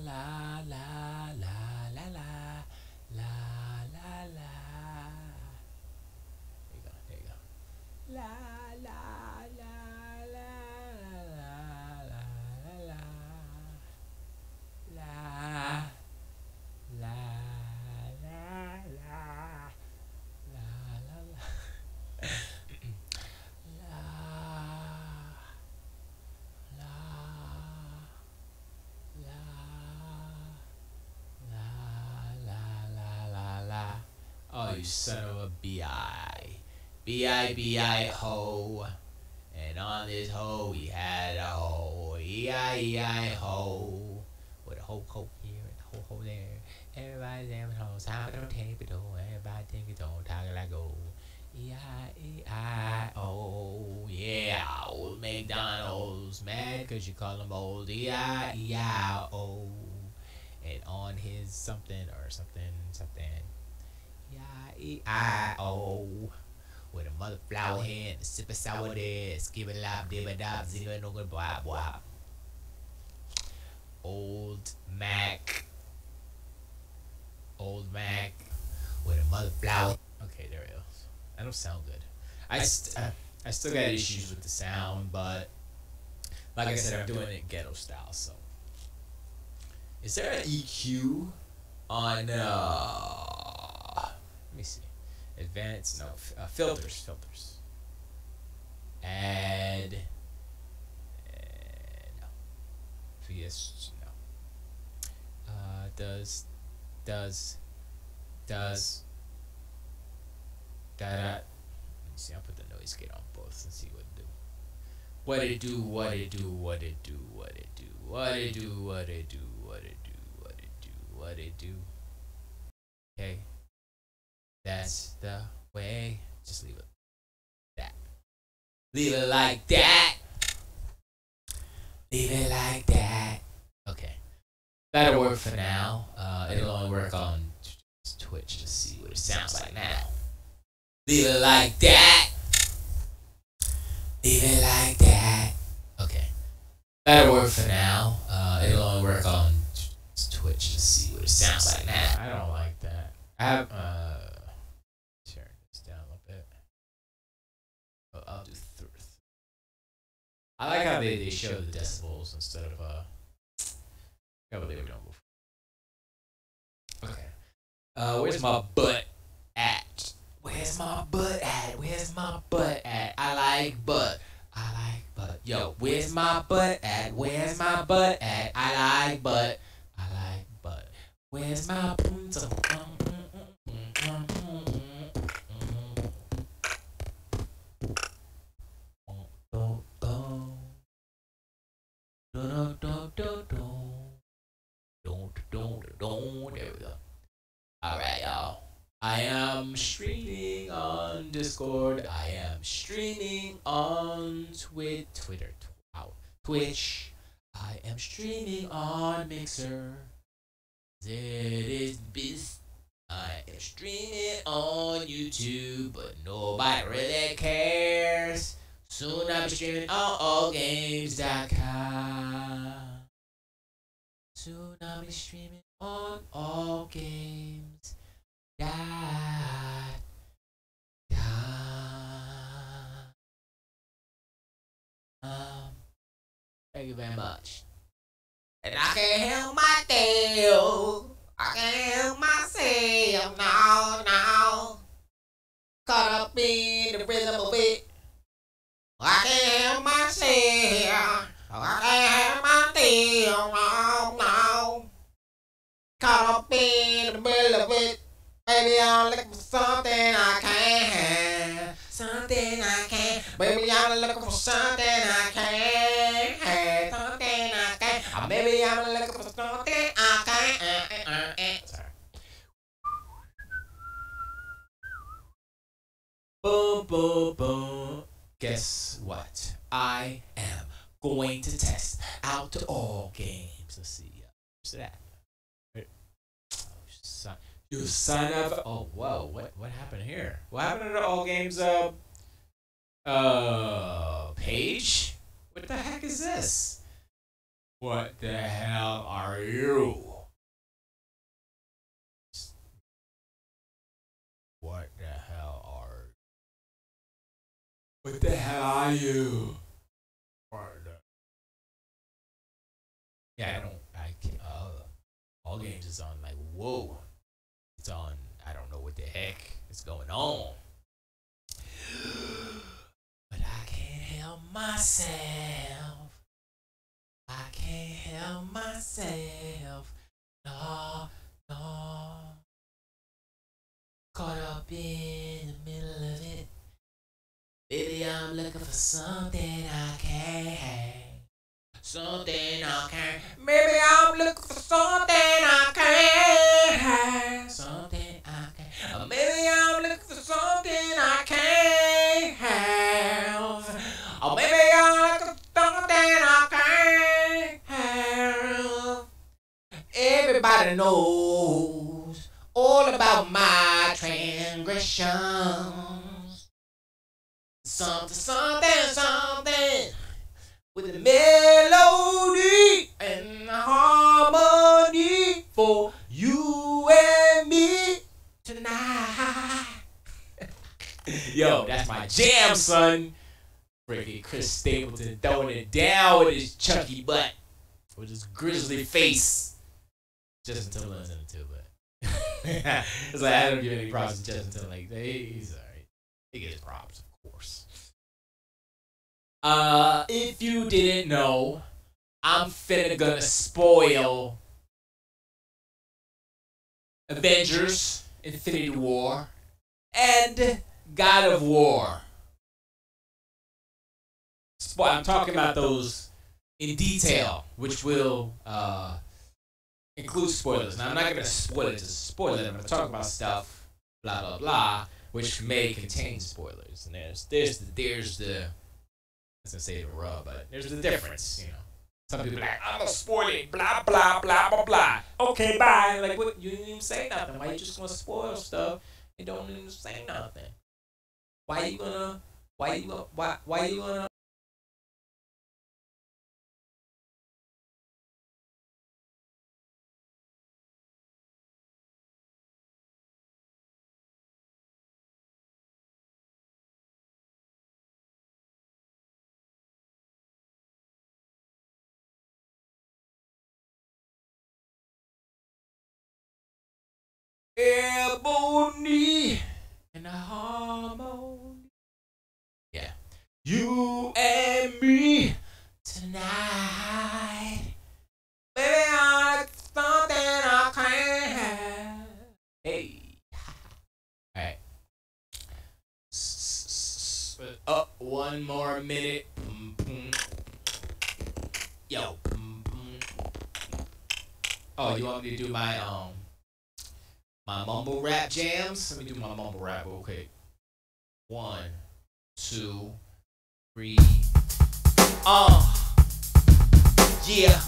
la la la la la la la la. There you go. There you go. La la la la la la la la la la la la la la. Oh, you son of a bi, bi ho. And on this hoe we had a hoe, ei ho, with a ho here and a ho there. Everybody's damn hoes, time to tape it all. Everybody think it's on, talking like go. E-I-E-I-O, yeah, old McDonald's, mad cause you call him old, E-I-E-I-O, and on his something or something, E-I-E-I-O, with a mother flower head, and a sip of sour there, skip it lop, dib it dop, zero no good blah blah. Old Mac, old Mac, with a mother flower. Okay, there it is. That don't sound good. I still got issues with the sound, but like I said, I'm doing it ghetto style. So, is there an EQ on? Let me see. Advanced, no, filters. Add, no. VS, no. Does, da. Let me see. I'll put the noise gate on both and see what it do. What it do, what it do, what it do, what it do, what it do, what it do, what it do, what it do, what it do. Okay. That's the way. Just leave it that. Leave it like that. Leave it like that. Okay. That'll work for now. It'll only work on Twitch to see what it sounds like now. Leave it like that. Leave it like that. Okay. That'll work for now. It'll only work on Twitch to see what it sounds like now. I don't like that. I have turn this down a little bit. Oh, I'll do I like how they show the decibels instead of how they were doing before. Okay. Where's my butt at? Where's my butt at? Where's my butt at? I like butt. I like butt. Yo, where's my butt at? Where's my butt at? I like butt. I like butt. Where's my There we go. Alright, y'all. I am streaming on Discord. I am streaming on Twitch. I am streaming on Mixer. It is biz. I am streaming on YouTube, but nobody really cares. Soon I'll be streaming on allgames.com. Soon I'll be streaming on allgames.com. Thank you very much. And I can't help myself. I can't help myself. No. Caught up in the rhythm of it. I can't help myself. I can't help myself. No. Caught up in the middle of it. Baby, I'm looking for something I can't have. Something I can't. Baby, I'm looking for something I can't have. Something I can't. Maybe I'm looking for something I can't. Sorry. Boom, boom, boom. Guess what? I am going to test out all games. Let's see. Where's that? You sign up. Oh, whoa. What happened here? What happened to the all games page? What the heck is this? What the hell are you? What the hell are you? What the hell are you? Yeah, I can't, all games is on, like, whoa. It's on, I don't know what the heck is going on. But I can't help myself. I can't help myself. No, no. Caught up in the middle of it. Baby, I'm looking for something I can't have. Something I can't. Maybe I'm looking for something I can't have. Something I can't. Maybe I'm looking for something I can't have. Or maybe I'm looking for something I can't have. Everybody knows all about my transgressions. Something, something, something. With the melody and the harmony for you and me tonight. Yo, that's my jam, son. Freaking Chris Stapleton throwing it down with his chunky butt, with his grizzly face. Justin Timberlake's in it too, but it's like I don't give any props to Justin Timberlake. He's alright. He gets props, of course. If you didn't know, I'm gonna spoil Avengers, Infinity War, and God of War. I'm talking about those in detail, which will include spoilers. Now, I'm not gonna spoil it to spoil it. I'm gonna talk about stuff, blah blah blah, which may contain spoilers. And there's the I was gonna say the rub, but there's the difference, you know. Some people are like, I'm gonna spoil it, blah, blah, blah, blah, blah. Okay, bye. Like, what? You didn't even say nothing. Why you just gonna spoil stuff and don't even say nothing? Why you gonna ebony and harmony? Yeah. You and me tonight. Baby, I like something I can't have. Hey. Alright. Up one more minute. Yo. Oh, you want me to do my mumble rap jams? Let me do my mumble rap real quick. 1, 2, 3. Yeah.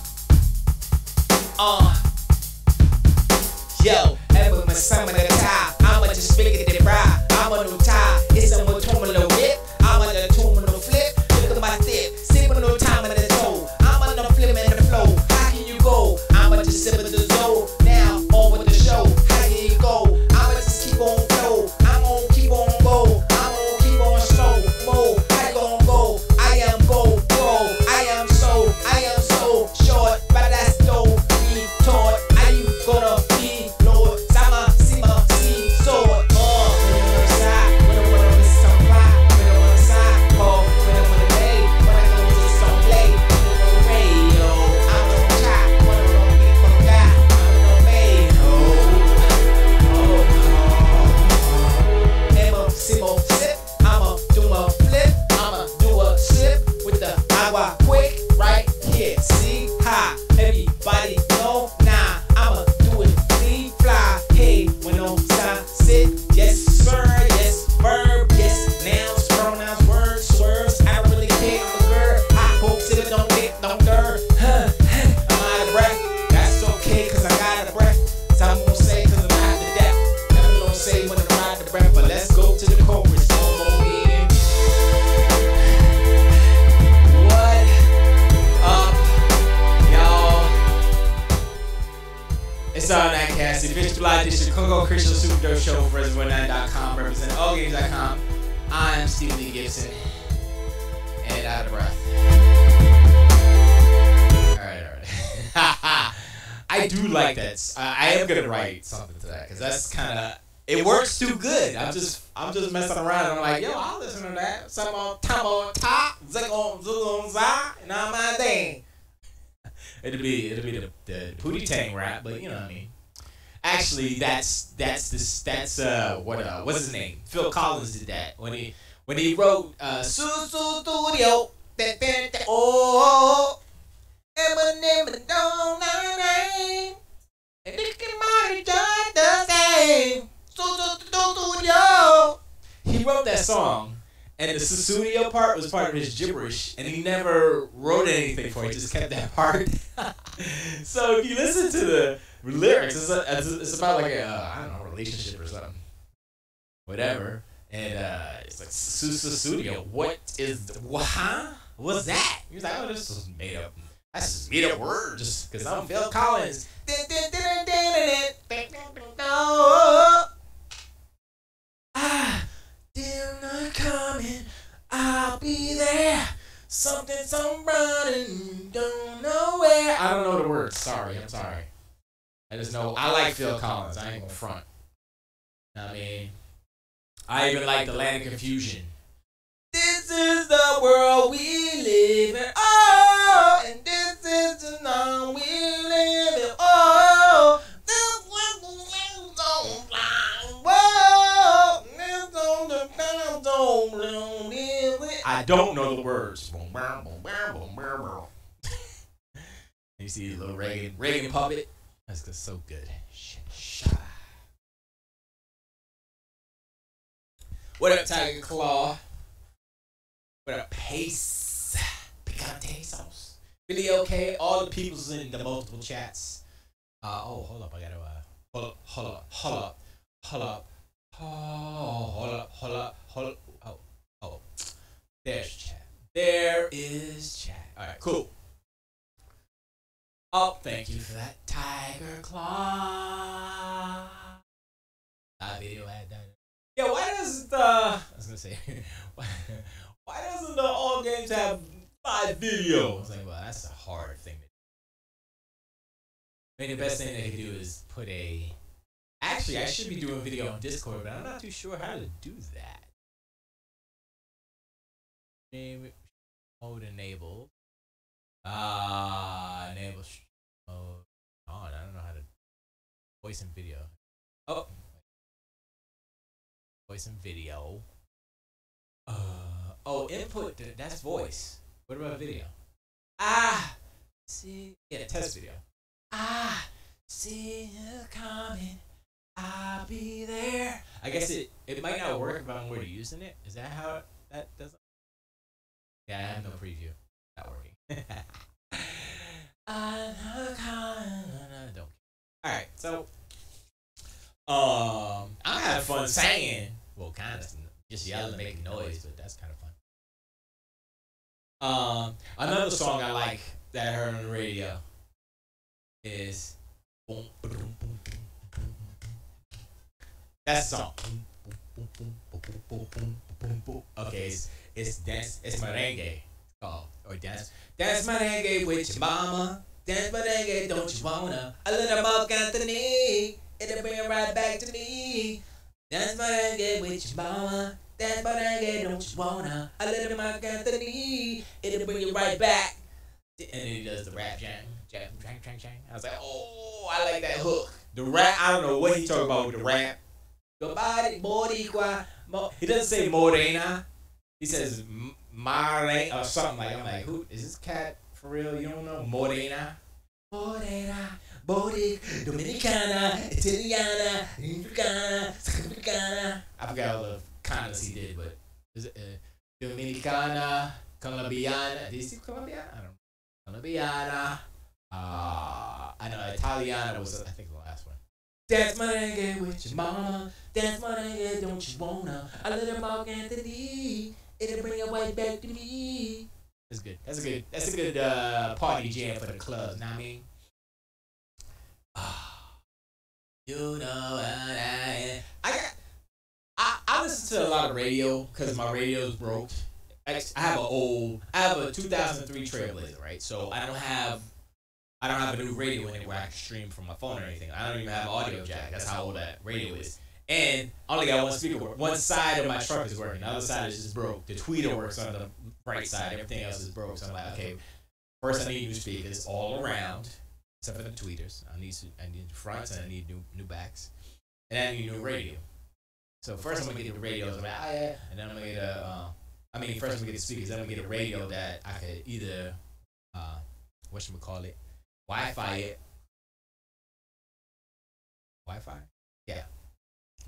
Yo, ever my summer the tie. I'ma just flick it the bra. I'm a new tie. It's a more terminal whip. I'm on the terminal flip. Look at my tip. Sipping no time in the toe. I'm on the flip and the flow. How can you go? I'ma just sip at the zone. Now on with the show. How can you go? I'ma just keep on flow. I'm gonna keep on go. I'm gonna keep on slow mo. How you gonna go? I am go bro. I am so short, but that's dope. Be taught. Are you gonna be Lord? Sama, Sima, That cast. The Vince July Edition, Coco Christian Super Dope Show for Reservoir9.com, representing allgames.com. I'm Stephen Lee Gibson. And out of breath. Alright. I do like that. I am gonna write something to that because that's kind of, it works too good. I'm just messing around and I'm like, yo, I'll listen to that. Some on top, zig on za, and all my thing. It'll be the Pootie Tang rap, but you know what I mean. Actually, what's his name? Phil Collins did that when he wrote Studio. Oh, Eminem don't name, and Nicky Martin done the same. Studio. He wrote that song, and the studio part was part of his gibberish, and he never wrote anything for it. He just kept that part. So if you listen to the lyrics, it's about like a I don't know, relationship or something, whatever. And it's like studio. What is what's that? He was like, oh, this is made up. That's just made up words because I'm Phil Collins. They're not coming. I'll be there. Something's running. Don't know where. I don't know the words. Sorry. I'm sorry. I just know I like Phil Collins. I ain't gonna front. I mean, I even like the Land of Confusion. This is the world we live in. Oh, and this is the town we live in. Oh, this is the land don't fly. Whoa, this on the ground don't live in. I don't know the words. You see the little Reagan puppet? That's just so good. What up, Tiger Claw? What up, Pace? Picante sauce. Really okay? All the people's in the multiple chats. Hold up. I gotta, hold up. Oh. There's chat. There is chat. Alright, cool. Oh, thank you for that, Tiger Claw. Video had done. Yeah, why doesn't why doesn't the all games have live video? I was like, well, that's a hard thing to do. I mean, the best thing they can do is put a. Actually, I should be doing video on Discord, but I'm not too sure how to do that. Name mode enable. Enable mode. Oh, I don't know how to voice and video. Oh. Voice and video. Input. That's voice. What about video? See. Yeah, test video. See you coming. I'll be there. I guess it might not work if I'm already using it. Is that how that doesn't? Yeah, I have no preview. Not working. Don't. All right, so I'm having fun singing. Well, kind of just yelling, making noise, but that's kind of fun. Another song I like that I heard on the radio is boom, boom, boom, boom, boom. That's the song. Okay, it's dance. It's merengue. Called or dance merengue with your mama. Dance merengue, don't you wanna? A little Mark Anthony, it'll bring it right back to me. Dance merengue with your mama. Dance merengue, don't you wanna? A little Mark Anthony, it'll bring you right back. And then he does the rap jam. I was like, oh, I like that hook. The rap, I don't know what he talking about with the rap. Your body, boricua. He doesn't say morena. He says mare or something like. I'm like, who is this cat for real? You don't know morena? Morena, Boric, Dominicana, Italiana, Africana. I forgot all the kindness he did, but is it Dominicana, Colombiana? Did he say Colombiana? I don't know. Colombiana. I know Italiana was, I think, the last one. Dance merengue with your mama. Dance merengue, don't you wanna? A little Mark Anthony, it'll bring it right back to me. That's good. That's a good party jam for the clubs. Know what I mean? You know what I listen to a lot of radio because my radio's broke. I have a 2003 Trailblazer, right? So I don't have a new radio in it where I can stream from my phone or anything. I don't even have an audio jack. That's how old that radio is. And I only got one speaker. One side of my truck is working. The other side is just broke. The tweeter works on the right side. Everything else is broke. So I'm like, okay, first I need new speakers all around, except for the tweeters. I need fronts and I need new backs, and I need a new radio. So first I'm gonna get the radios. I'm like, oh yeah, and then I'm gonna get first I'm gonna get the speakers. Then I'm gonna get a radio that I could either whatchamacallit, Wi-Fi it. Wi-Fi? Yeah.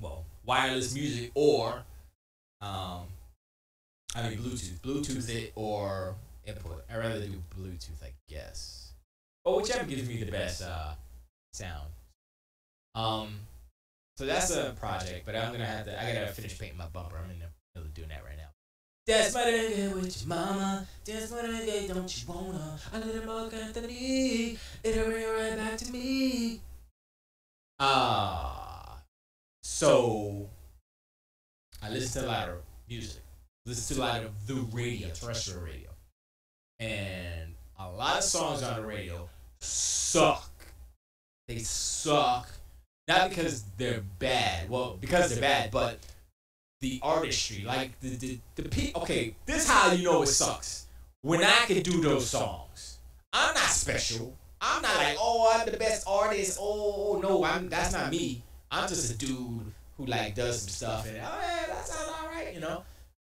Well, wireless music or Bluetooth it or input. I'd rather do Bluetooth, I guess. But whichever gives me the best sound. So that's a project, but I gotta finish painting my bumper. I'm in the middle of doing that right now. That's what I get with your mama. That's what I get, don't you wanna? I let him walk after me. It'll bring it right back to me. So I listen to a lot of music. Listen to a lot of the radio, terrestrial radio. And a lot of songs on the radio suck. They suck. Not because they're bad. Well, because they're bad, but the artistry, like the people. Okay, this is how you know it sucks. When I can do those songs, I'm not special. I'm not like, oh, I'm the best artist. Oh no, that's not me. I'm just a dude who like does some stuff and oh yeah, that sounds alright, you know.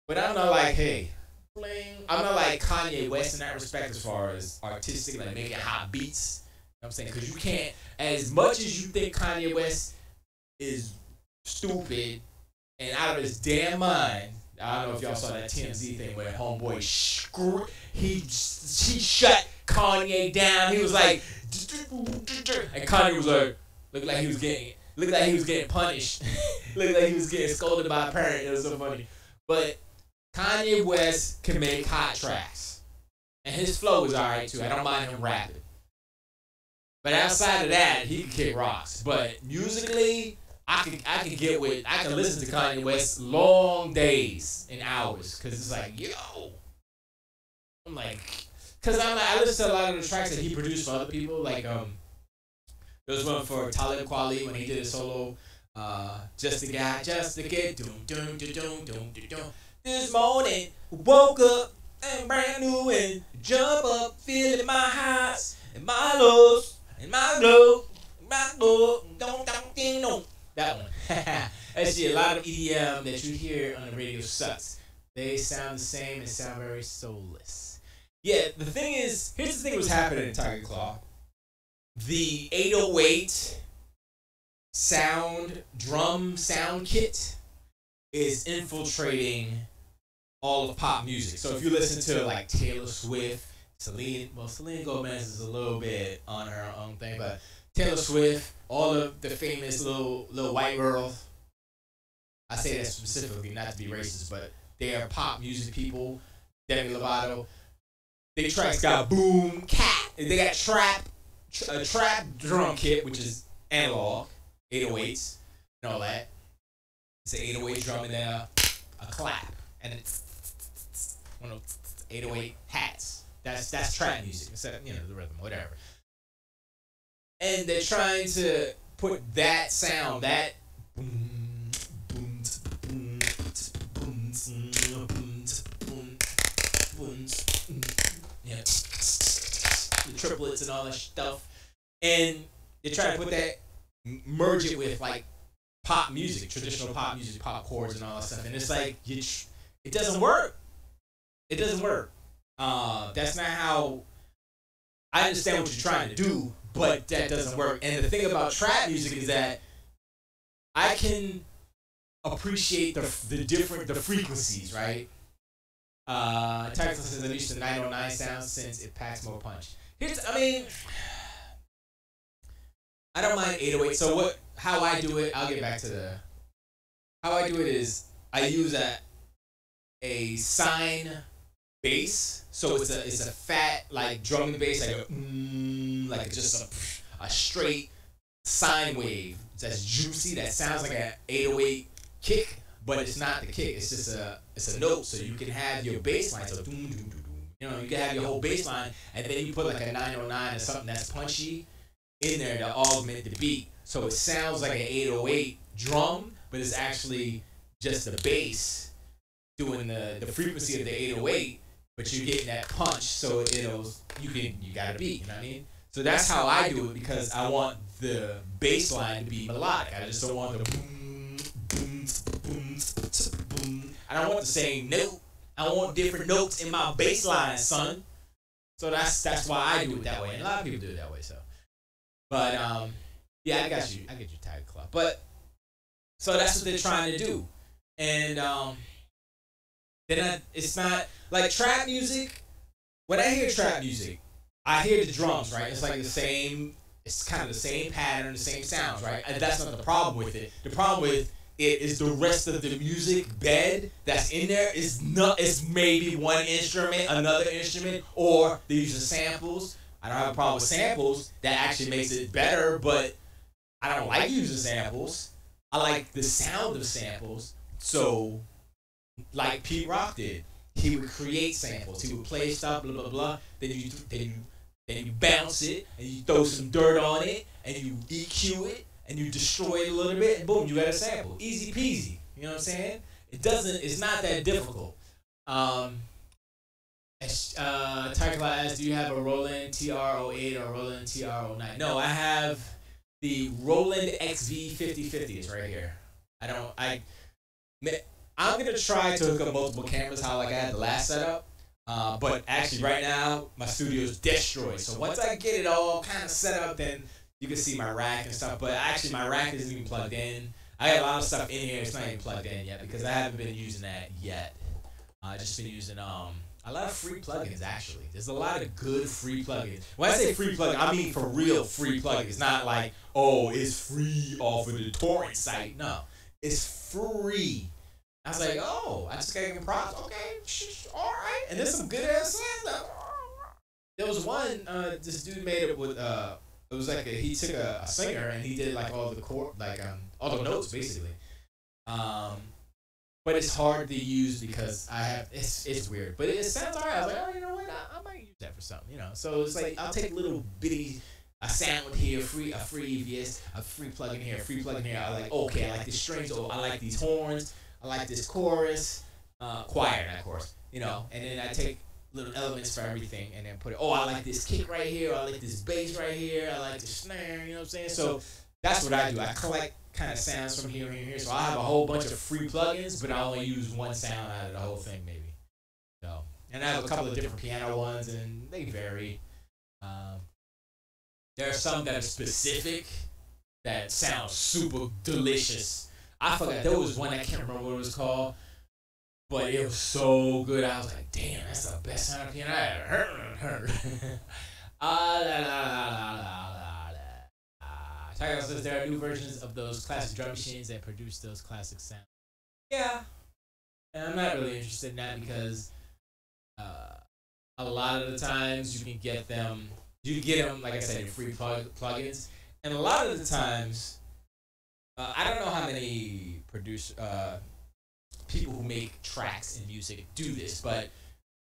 But I'm not like, hey, I'm not like Kanye West in that respect as far as artistic, like making hot beats. You know what I'm saying? Because you can't, as much as you think Kanye West is stupid and out of his damn mind. I don't know if y'all saw that TMZ thing where homeboy he shut Kanye down. He was like, and Kanye was like, looked like he was getting punished. Looked like he was getting scolded by a parent. It was so funny. But Kanye West can make hot tracks, and his flow is alright too. I don't mind him rapping. But outside of that, he can kick rocks. But musically, I can listen to Kanye West long days and hours because it's like, yo, I'm like, I listen to a lot of the tracks that he produced for other people. Like there was one for Talib Kweli when he did a solo, just a guy, just a kid, doom doom doom doom doom doom. This morning, woke up and brand new and jump up, feeling my highs and my lows and my low, don't. That one. Actually, a lot of EDM that you hear on the radio sucks. They sound the same and sound very soulless. Yeah, the thing is, here's the thing what's happening in Tiger Claw. The 808 drum sound kit is infiltrating all of pop music. So if you listen to like Taylor Swift, Selena Gomez is a little bit on her own thing, but Taylor Swift, all of the famous little white girls. I say that specifically not to be racist, but they are pop music people. Demi Lovato. They tracks got boom, cat. They got a trap drum kit, which is analog, 808s, and all that. It's an 808 drum and then a clap, and it's one of those 808 hats. That's trap music. Instead of, the rhythm, whatever. And they're trying to put that sound, that the triplets and all that stuff, and they're trying to put that, merge it with like pop music, traditional pop music, pop chords and all that stuff, and it's like it doesn't work. It doesn't work. That's not how. I understand what you're trying to do, but that doesn't work. And the thing about trap music is that I can appreciate the frequencies, right? Texas says I'm used to 909 sounds since it packs more punch. I don't mind 808. So how I do it, I'll get back to how I do it is I use a sine bass. So it's a fat like drumming bass, like like just a straight sine wave that's juicy, that sounds like an 808 kick, but it's not the kick. It's just a note. So you can have your bass line. So you know, you can have your whole bass line, and then you put like a 909 or something that's punchy in there to augment the beat. So it sounds like an 808 drum, but it's actually just the bass doing the frequency of the 808, but you're getting that punch. So you got a beat. You know what I mean? So that's how I do it, because I want the bass line to be melodic. I just don't want the boom, boom, boom, boom. I don't want the same note. I want different notes in my bass line, son. So that's why I do it that way. And a lot of people do it that way. So, but yeah, I got you. I get you, Tiger Claw. But so that's what they're trying to do, and it's not like trap music. When I hear trap music, I hear the drums, right? It's like the same. It's kind of the same pattern, the same sounds, right? And that's not the problem with it. The problem with it is the rest of the music bed that's in there is not. It's maybe one instrument, another instrument, or they use the samples. I don't have a problem with samples. That actually makes it better, but I don't like using samples. I like the sound of samples. So, like Pete Rock did, he would create samples. He would play stuff, blah blah blah. Then you bounce it, and you throw some dirt on it, and you EQ it, and you destroy it a little bit, and boom, you got a sample. Easy peasy. You know what I'm saying? It's not that difficult. Tiger Claw asks, do you have a Roland TR-08 or Roland TR-09? No, I have the Roland XV5050. It's right here. I'm going to try to hook up multiple cameras, how like I had the last setup. But actually right now, my studio is destroyed. So once I get it all kind of set up, then you can see my rack and stuff. But actually my rack isn't even plugged in. I got a lot of stuff in here. It's not even plugged in yet because I haven't been using that yet. I just been using a lot of free plugins, actually. There's a lot of good free plugins. When I say free plugins, I mean for real free plugins. Not like, oh, it's free off of the torrent site. No, it's free. I was like, oh, I just got to get props. Okay, all right. And there's some good ass sounds. There was one, this dude made it with, it was like he took a singer and he did like all the chord, like all the notes basically. But it's hard to use because it's weird. But it sounds alright. I was like, oh, you know what? I might use that for something, you know. So it's like I'll take little bitty a sound here, a free EVS, a free plugin here, a free plugin here. I like, okay, I like these strings, or I like these horns, I like this chorus, choir, not chorus, you know. And then I take little elements for everything and then put it. Oh, I like this kick right here. I like this bass right here. I like the snare. You know what I'm saying? So that's what I do. I collect kind of sounds from here and here. So I have a whole bunch of free plugins, but I only use one sound out of the whole thing, maybe. So, and I have a couple of different piano ones, and they vary. There are some that are specific that sound super delicious. I forgot, there was one, I can't remember what it was called, but it was so good. I was like, damn, that's the best sound of piano I ever heard. Tiger says there are new versions of those classic drum machines that produce those classic sounds. Yeah, and I'm not really interested in that because a lot of the times you can get them. You can get them, like I said, in free plugins, and a lot of the times, I don't know how many people who make tracks in music do this, but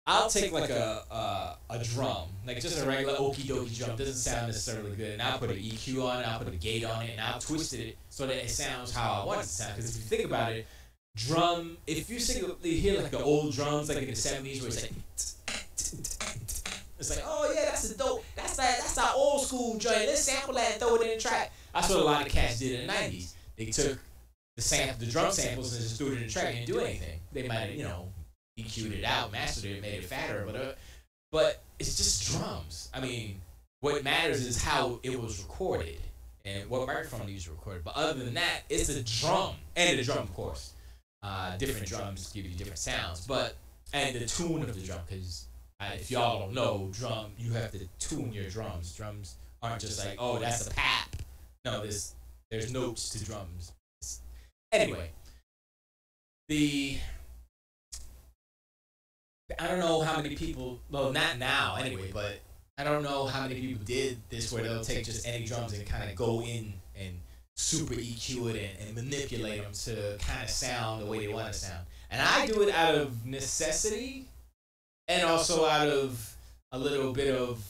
I'll take like a drum, like just a regular okie dokie drum, doesn't sound necessarily good, and I'll put an EQ on it, I'll put a gate on it, and I'll twist it so that it sounds how I want it to sound. Because if you think about it, if you hear like the old drums, like in the 70s, where it's like, it's like, oh yeah, that's a dope, that's that old school joint. Let's sample that and throw it in the track. That's what a lot of cats did in the 90s. They took the drum samples and just threw it in the track and didn't do anything. They might have, EQ'd it out, mastered it, made it fatter, or whatever. But it's just drums. I mean, what matters is how it was recorded and what microphone you used to record. But other than that, it's the drum and the drum, of course. Different drums give you different sounds, and the tune of the drum, because if y'all don't know, you have to tune your drums. Drums aren't just like, oh, that's a pap. No, there's notes to drums. Anyway, I don't know how many people, well, not now anyway, but I don't know how many people did this where they'll take just any drums and kind of go in and super EQ it and manipulate them to kind of sound the way they want to sound. And I do it out of necessity and also out of a little bit of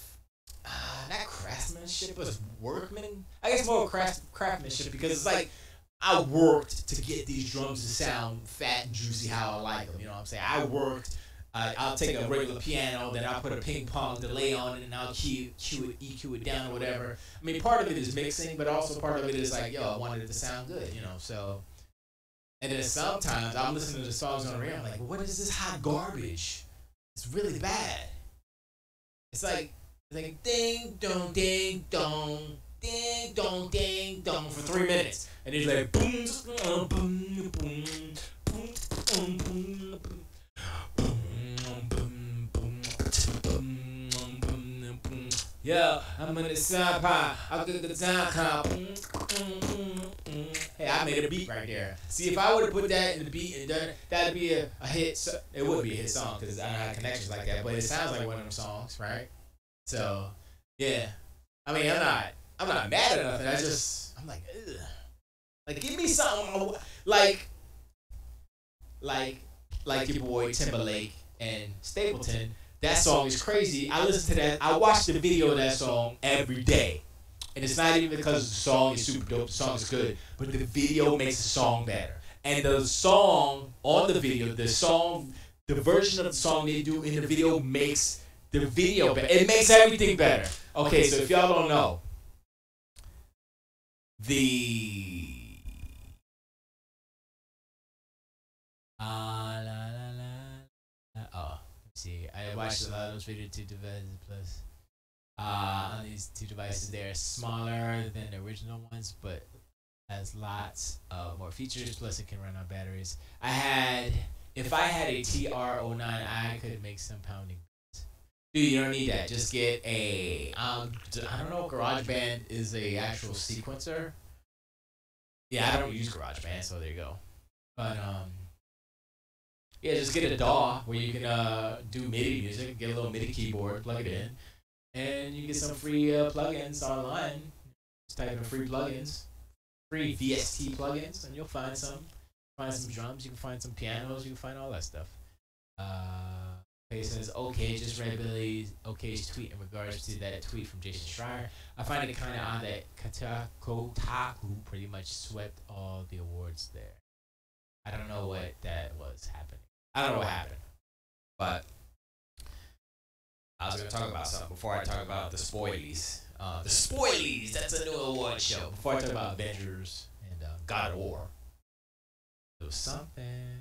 not craftsmanship, but workman. I guess more craftsmanship, because it's like I worked to get these drums to sound fat and juicy how I like them. You know what I'm saying? I worked. I'll take a regular piano, then I'll put a ping pong delay on it, and I'll EQ it down or whatever. I mean, part of it is mixing, but also part of it is like, yo, I wanted it to sound good, you know. So, and then sometimes I'm listening to the songs on the radio, I'm like, what is this hot garbage? It's really bad. It's like ding dong, ding dong, ding dong, ding dong for 3 minutes, and it's like boom, boom, boom, boom, boom, boom, boom. Yeah, I'm in the side pie. I get the time cop. Hey, I made a beat right there. See, if I would have put that in the beat and done it, that'd be a hit. So it would be a hit song because I don't have connections like that. But it sounds like one of them songs, right? So, yeah. I mean, I'm not mad at nothing. I'm like, ugh. Like, give me something like your boy Timberlake and Stapleton. That song is crazy. I listen to that. I watch the video of that song every day. And it's not even because the song is super dope, the song is good, but the video makes the song better. And the song on the video, the version of the song they do in the video makes the video better. It makes everything better. Okay, so if y'all don't know, see, I watched a lot of those videos, 2 devices plus. On these 2 devices, they're smaller than the original ones, but has lots of more features. Plus, it can run on batteries. If I had a TR-09, I could make some pounding beats. Dude, you don't need that. Just get a I don't know if GarageBand is a actual sequencer. Yeah, I don't use GarageBand, so there you go. But yeah, just get a DAW where you can do MIDI music, get a little MIDI keyboard, plug it in, and you get some free plugins online. Just type in free plugins, free VST plugins, and you'll find some. Find some drums, you can find some pianos, you can find all that stuff. Okay, says, okay, just read Billy OK's tweet in regards to that tweet from Jason Schreier. I find it kind of odd that Kotaku pretty much swept all the awards there. I don't know what that was happening. I don't know what happened, but I was going to talk about something before I talk about the spoilies. The spoilies, that's a new award show. Before I talk about Avengers and God of War. There was something,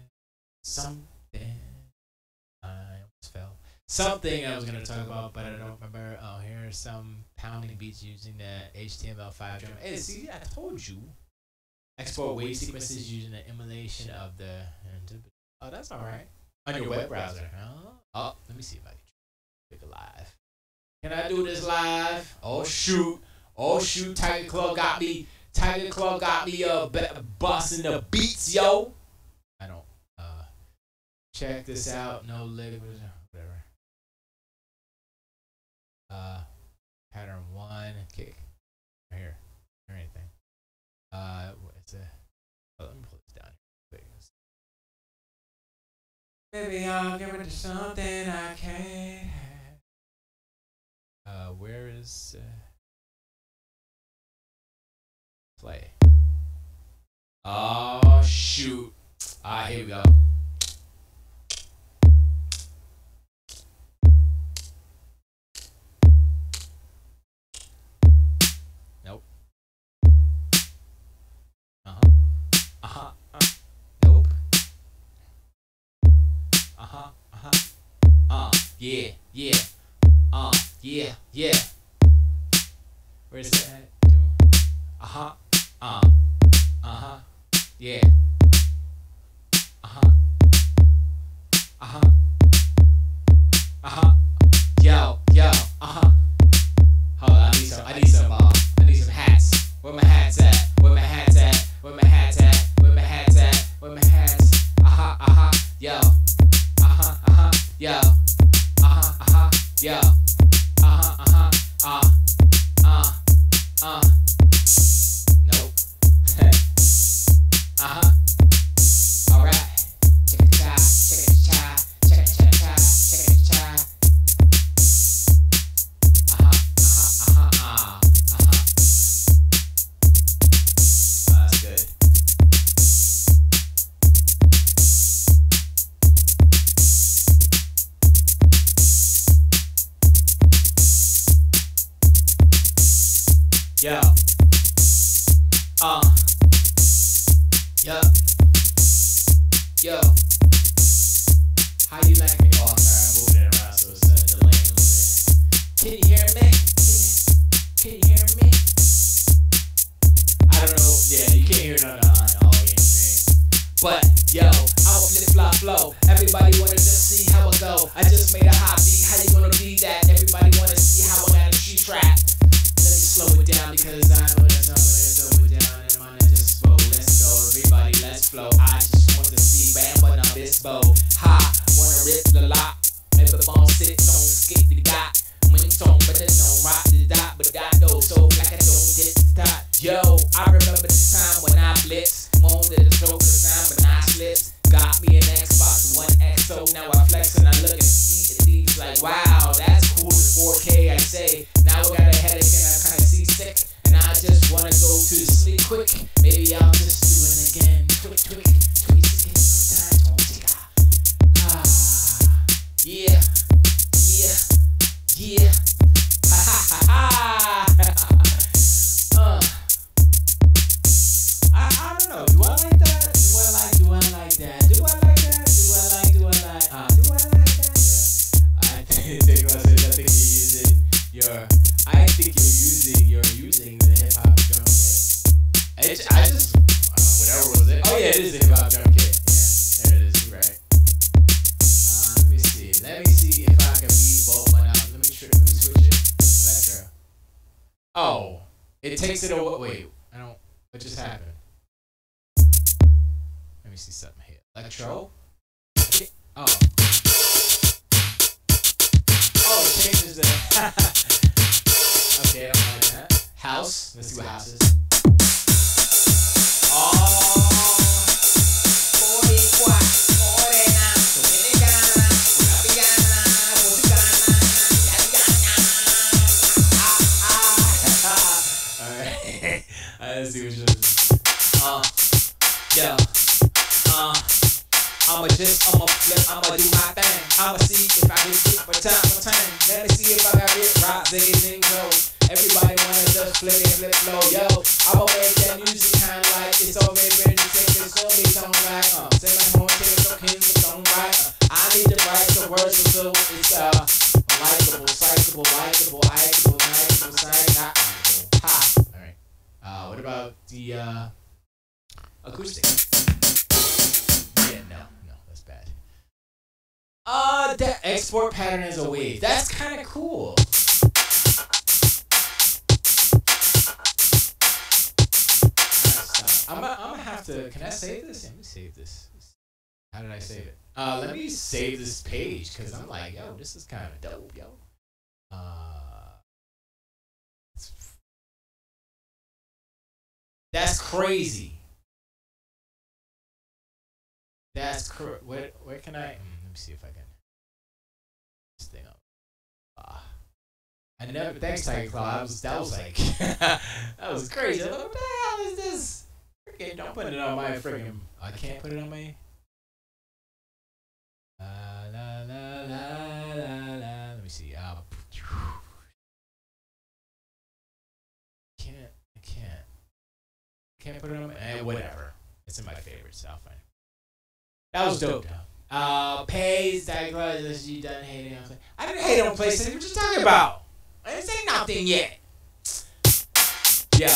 I almost fell. Something I was going to talk about, but I don't remember. Oh, here are some pounding beats using the HTML5 drum. Hey, see, I told you. Export wave sequences using the emulation of the... Oh, that's all right. On your web browser. Oh, let me see if I can pick a live. Can I do this live? Oh, shoot. Oh, shoot. Tiger Club got me busting the beats, yo. I don't. Check this out. No leg. Whatever. Pattern 1. Kick. Right here. Or anything. It's a. Oh, let me pull this down here. Baby, I'll give it to something I can't have. Where is play? Oh shoot! Alright, here we go. Nope. Nope. Yeah. Yeah. Where's that? Yeah. Yo. Hold on, I need some hats. Where my hats at? Yo. Yo. Yo. Yo. Yo. How you like me? Oh, I'm sorry, I'm moving it around so it's delaying a little bit. Can you hear me? Can you hear me? I don't know. Yeah, you can't hear it on the audio stream. But yo, I'm a flip flop flow. Everybody wanna just see how I go. I just made a hot beat. How you gonna be that? Everybody wanna see how I got a street trap. Let me slow it down because I know that somebody slow it down and mine just slow. Let's go, everybody, let's flow. I just want to see Bam but I'm this bow. Ha, wanna rip the lot. Maybe bone sit, don't skip the dot. Wing song, but it don't rock the dot. But I know so like I don't get the dot. Yo, I remember the time when I blitzed. Moaned at the stroke of time, but I slipped. Got me an Xbox One XO. Now I flex and I look and see these like, wow, that's cool as 4K. I say, now I got a headache and I'm kind of seasick. And I just wanna go to sleep quick. Maybe I'll just do it again. Quick, quick, tweet again. Good time, don't take yeah, yeah, yeah. Ha ha ha ha. I don't know. Do I like that? Do I like that? Do I like that? Do I like? Do I like that? Yeah. I think you're using the hip hop drum kit. I just whatever was it? Oh yeah, it is the hip hop drum kit. Yeah, there it is. You're right. Let me see. Let me see if I can beat both one out. Let me switch it. Electro. Oh, it takes it away. Wait, I don't. What just happened? Let me see something here. Electro. Oh. Oh, it changes the. Okay, I don't like that. House. Let's see what house is. Oh. 44, 49, alright. Let's see what yours is. Yeah. I'ma flip, I'ma do my thing. I'ma see if I can flip for time. Let me see if I got it rock, ziggy, zing, go. Everybody wanna just flip it, flip flow, yo. I'ma make that music kinda like it's already ready to take this on me, don't like, send my home, take it, so kings, don't write. I need to write the words so it's, likable, citable, likable, ha. Alright. What about the, acoustic? Yeah, no, that's bad. The export pattern is a wave. That's kind of cool. I'm gonna have to. Can I save this? Let me save this. How did I save it? Let me save this page because I'm like, yo, this is kind of dope, yo. That's crazy. That's where can I? Let me see if I can. This thing up. I never. Thanks, Tiger Claw. That was like that was crazy. Like, what the hell is this? Freaking, don't put it on my freaking. I can't put it on my. La la la la la. Let me see. Can't put it on my. Whatever. It's in my favorites. So I'll find it. That was dope, though. Pays, diagnosis, you done hating on PlayStation. I didn't hate on PlayStation. What you talking about? I didn't say nothing yet. Yo.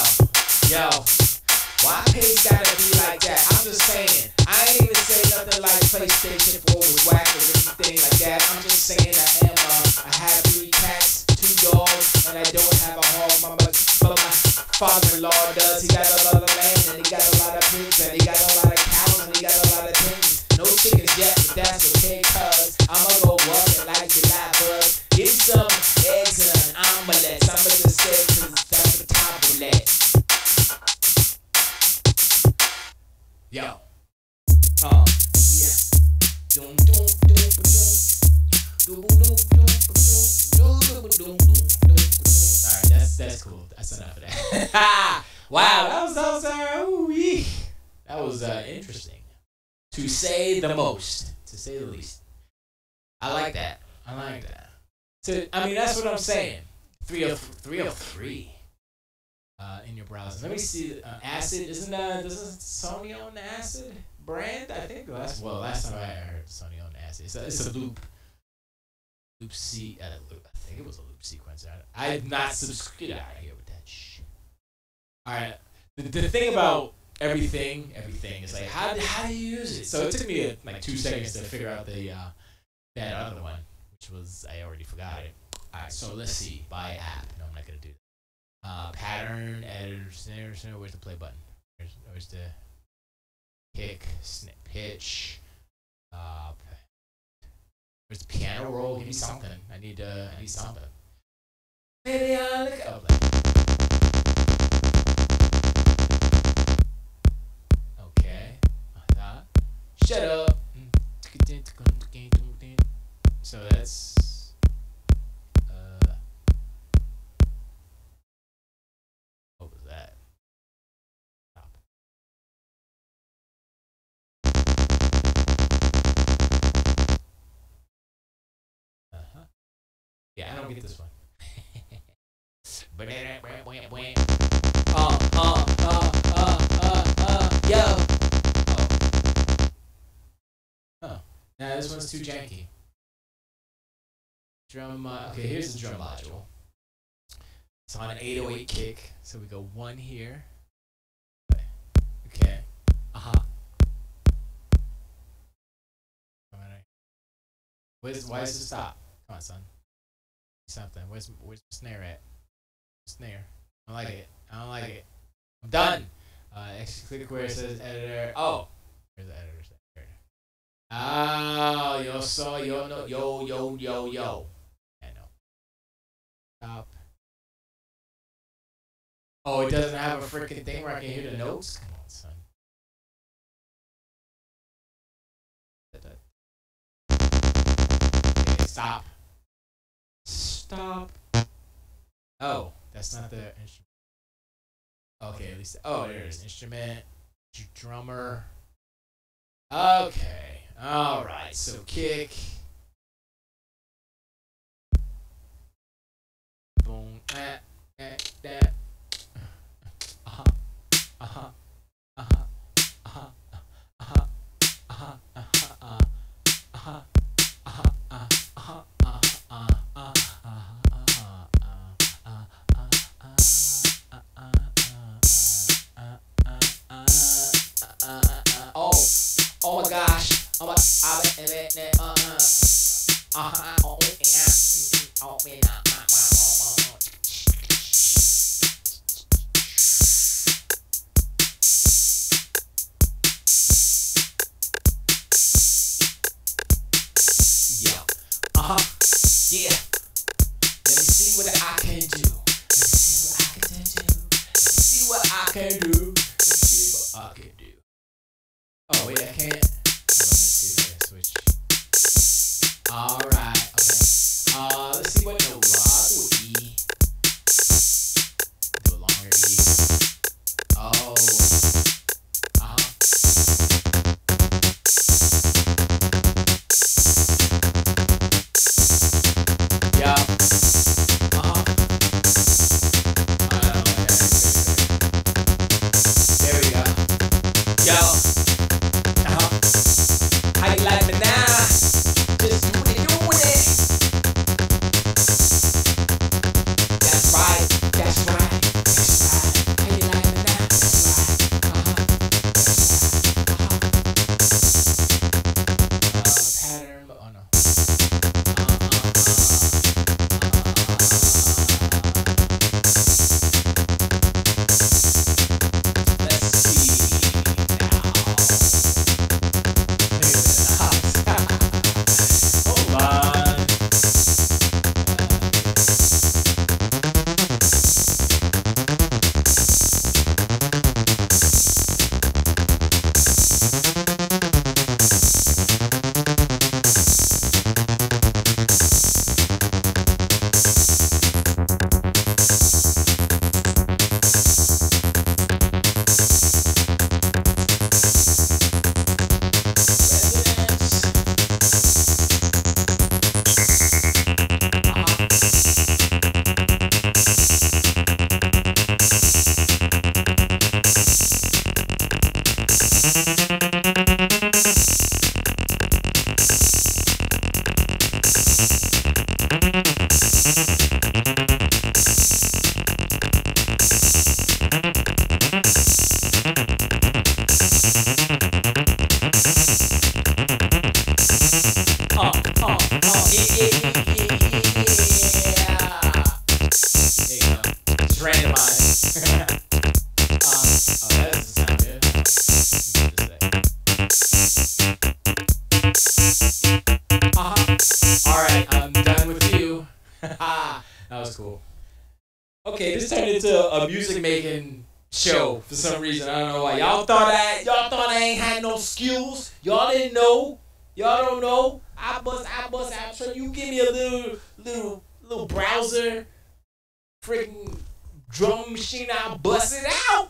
Why Pays gotta be like that? I'm just saying. I ain't even say nothing like PlayStation 4 was whack or anything like that. I'm just saying I have 3 cats, 2 dogs, and I don't have a home. But my father-in-law does. He got a lot of land, and he got a lot of pigs, and he got a lot of cows, and he got a lot of things. No chickens yet, but that's okay, cuz I'ma go up and like the live buzz. Get some eggs and an omelette. I'ma just say, cause that's the top roulette. Yo. Yeah. Doom, doom, doom, doom. Doom, doom, doom, doom, doom. Alright, that's cool. That's enough of that. Wow, that was interesting. To say the most, to say the least. I like that. I mean, that's what I'm saying. 303. in your browser. Let me see. Acid isn't doesn't Sony own the Acid brand? I think last time I heard Sony owned Acid. It's a loop C. I think it was a loop sequencer. I'm not get out of here with that shit. All right. The thing about everything is like how do you use it? So it took me like 2 seconds to figure out that other one, which was I already forgot it. All right. So let's see. Buy app. No, I'm not gonna do that. Pattern, editor, snare, where's the play button? Where's the kick, snip, pitch, where's the piano roll? Give me something. I need something. Maybe I'll look up. Okay. Shut up. So that's what was that? Stop. Yeah, I don't get this one. Yo. Oh. Nah, this one's too janky. Drum. Okay, here's the drum module. It's on an 808 kick, so we go 1 here. Okay. Why is it stop? Come on, son. Something. Where's the snare at? Snare. I don't like it. I don't like it. I'm done. Actually, click where it says editor. Oh, here's the editor. Oh, yo, so yo, no, yo. I know. Stop. Oh, it doesn't have a freaking thing where I can hear the notes? Come on, son. Okay, stop. Stop. Oh, that's not the instrument. Okay, at least. Oh, there it is. Instrument. Drummer. Okay. All right. So kick. Boom. That. Oh my gosh. Yeah. Let me see what I can do. Let me see what I can do. Oh wait, I can't. Hold on, let's see if I can switch. Alright, okay. Let's see what note I'll do an E. Do a longer E. Oh. Yeah. There we go. Yo. How you like me now? Just doing it. That's right. How you like me now? That's right. Pattern, but oh no. Let's see now. Okay, this turned into a music making show for some reason. I don't know why. Y'all thought I ain't had no skills. Y'all didn't know. Y'all don't know. I bust out. So you give me a little browser, freaking drum machine. I'll bust it out.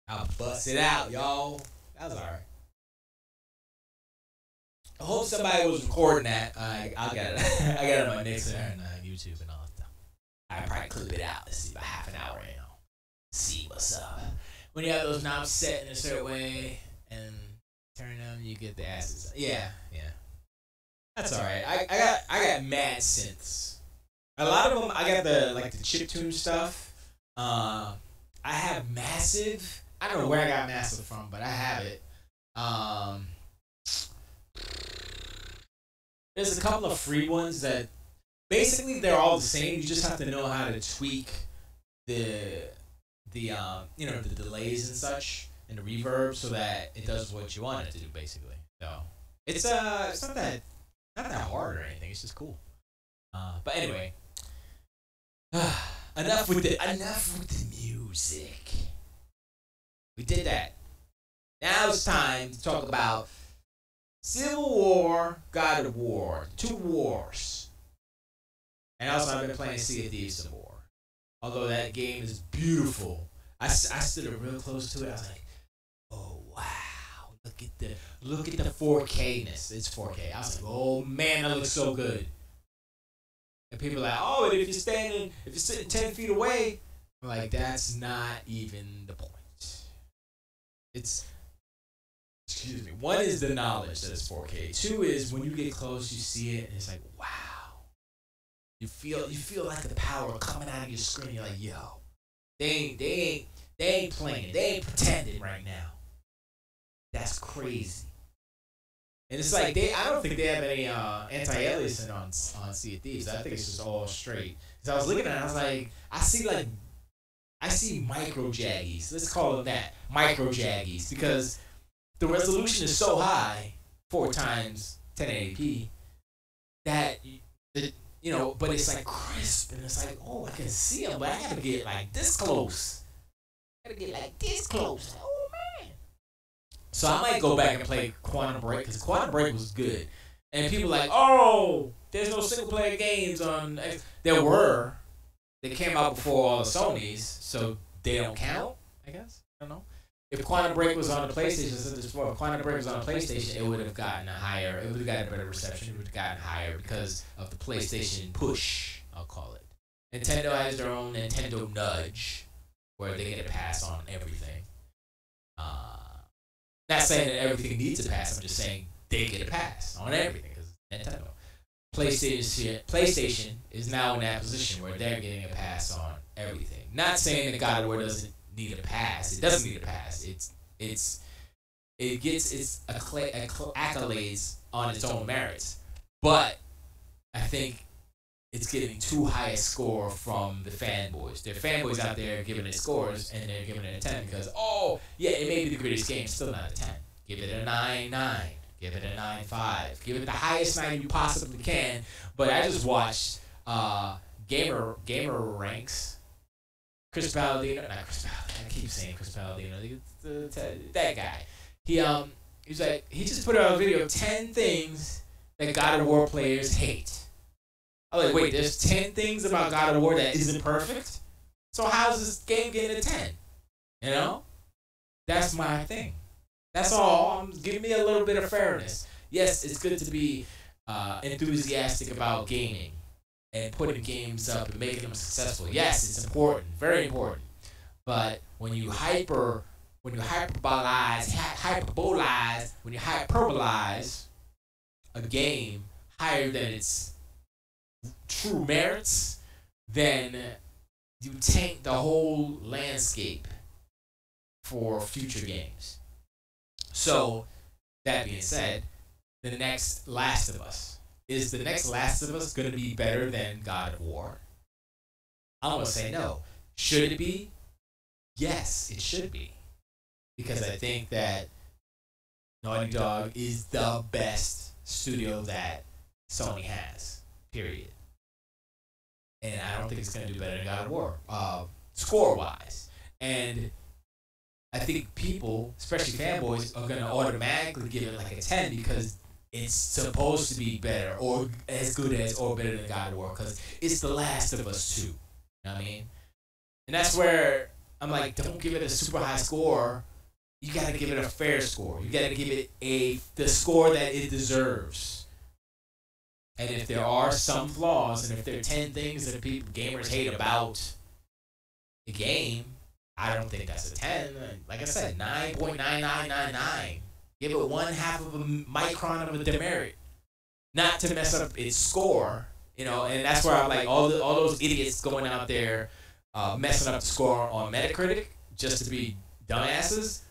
I'll bust it out, y'all. That was alright. I hope somebody was recording that. I'll get it. I got it on my Mixer and YouTube and all that stuff. I probably clip it out. Let's see about half an hour, you know. See what's up. When you have those knobs set in a certain way and turn them, you get the asses. Yeah. That's alright. I got mad synths. A lot of them, I got the chiptune stuff. I have Massive. I don't know where I got Massive from, but I have it. There's a couple of free ones that basically they're all the same. You just have to know how to tweak the delays and such and the reverb so that it does what you want it to do, basically. So it's not that hard or anything. It's just cool. But anyway, enough with the music. We did that. Now it's time to talk about Civil War, God of War, 2 wars. And also I've been playing Sea of Thieves some more. Although that game is beautiful. I stood real close to it. I was like, oh wow, look at the 4K-ness. It's 4K. I was like, oh man, that looks so good. And people are like, oh, if you're sitting 10 feet away, I'm like, that's not even the point. Excuse me. One is the knowledge that it's 4K. 2 is when you get close, you see it, and it's like, wow. You feel like the power coming out of your screen. You're like, yo, they ain't playing. They ain't pretending right now. That's crazy. And it's like I don't think they have any anti-aliasing on Sea of Thieves. I think it's just all straight. Because I was looking at it, I was like, I see micro jaggies. Let's call them that, micro jaggies, because the resolution is so high, 4 times 1080p, that but it's like crisp, and it's like, oh, I can see them, but I gotta get like this close. Oh man. So I might go back and play Quantum Break, because Quantum Break was good, and people are like, oh, there's no single player games on. There were. They came out before all the Sonys, so they don't count, I guess. I don't know. If Quantum Break was on the PlayStation, if Quantum Break was on the PlayStation, it would have gotten it would have gotten a better reception. It would have gotten higher because of the PlayStation push, I'll call it. Nintendo has their own Nintendo nudge, where they get a pass on everything. Not saying that everything needs a pass, I'm just saying they get a pass on everything, because Nintendo. PlayStation is now in that position where they're getting a pass on everything. Not saying that God of War doesn't need a pass. It doesn't need a pass. It gets its accolades on its own merits. But I think it's getting too high a score from the fanboys. There are fanboys out there giving it scores, and they're giving it a 10 because, oh, yeah, it may be the greatest game, still not a 10. Give it a 9.9. Give it a 9.5. Give it the highest 9 you possibly can. But I just watched Gamer Ranks. Chris Palladino, not Chris Palladino. I keep saying Chris Palladino. That guy. He's like, he just put out a video of 10 things that God of War players hate. I was like, wait, there's 10 things about God of War that isn't perfect? So how's this game getting a 10? You know? That's my thing. That's all. Give me a little bit of fairness. Yes, it's good to be enthusiastic about gaming and putting games up and making them successful. Yes, it's important, very important. But when you hyperbolize a game higher than its true merits, then you taint the whole landscape for future games. So, that being said, the next Last of Us. Is the next Last of Us going to be better than God of War? I'm going to say no. Should it be? Yes, it should be. Because I think that Naughty Dog is the best studio that Sony has. Period. and I don't think it's gonna do better than God of War, score wise. And I think people, especially fanboys, are gonna automatically give it like a 10 because it's supposed to be better or as good as or better than God of War because it's The Last of Us 2. You know what I mean? And that's where I'm like, don't give it a super high score. You gotta give it a fair score. You gotta give it the score that it deserves. And if there are some flaws, and if there are 10 things that gamers hate about the game, I don't think that's a 10. Like I said, 9.9999. Give it 1/2 of a micron of a demerit, not to mess up its score. You know, and that's where I'm like all those idiots going out there messing up the score on Metacritic just to be dumbasses.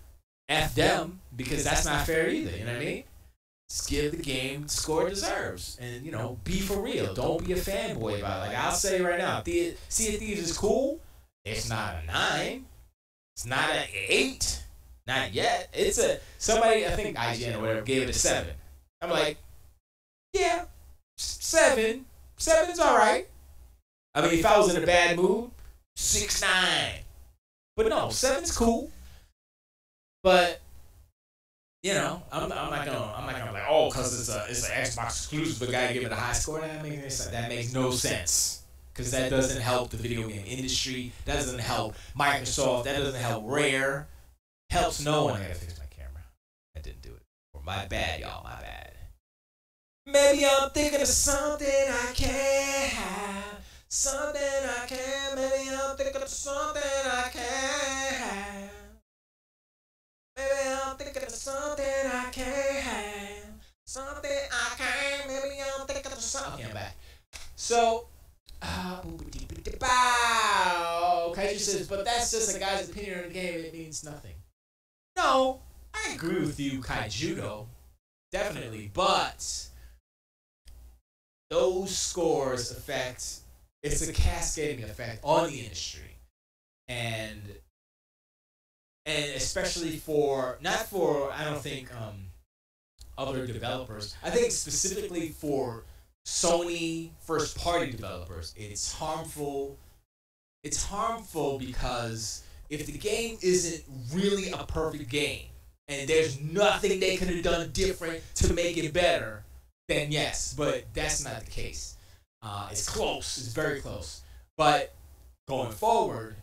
F them, because that's not fair either. You know what I mean? Just give the game the score it deserves, and you know, be for real. Don't be a fanboy about it. Like I'll say right now, Sea of Thieves is cool. It's not a 9. It's not an 8. Not yet. It's somebody, I think IGN or whatever, gave it a 7. I'm like, yeah, 7. 7's all right. I mean, if I was in a bad mood, 6, 9. But no, 7's cool. But you know, I'm not gonna like, oh, because it's an Xbox exclusive, the guy give it a high score. That makes no sense. Because that doesn't help the video game industry. That doesn't help Microsoft. That doesn't help Rare. Helps no one. I gotta fix my camera. I didn't do it. Or my bad, y'all. My bad. Maybe I'm thinking of something I can't have. Something I can't. Maybe I'm thinking of something I can't have. Maybe I'm thinking of something I can't have. Something I can't. Maybe I'm thinking of something. Okay, I'm back. So. Kaiju says, but that's just a guy's opinion on the game. It means nothing. No, I agree with you, Kaijudo. Definitely. But those scores affect, it's a cascading effect on the industry. And especially not for, I don't think, other developers. I think specifically for Sony first-party developers, it's harmful. It's harmful because if the game isn't really a perfect game and there's nothing they could have done different to make it better, then yes. But that's not the case. It's close. It's very close. But going forward,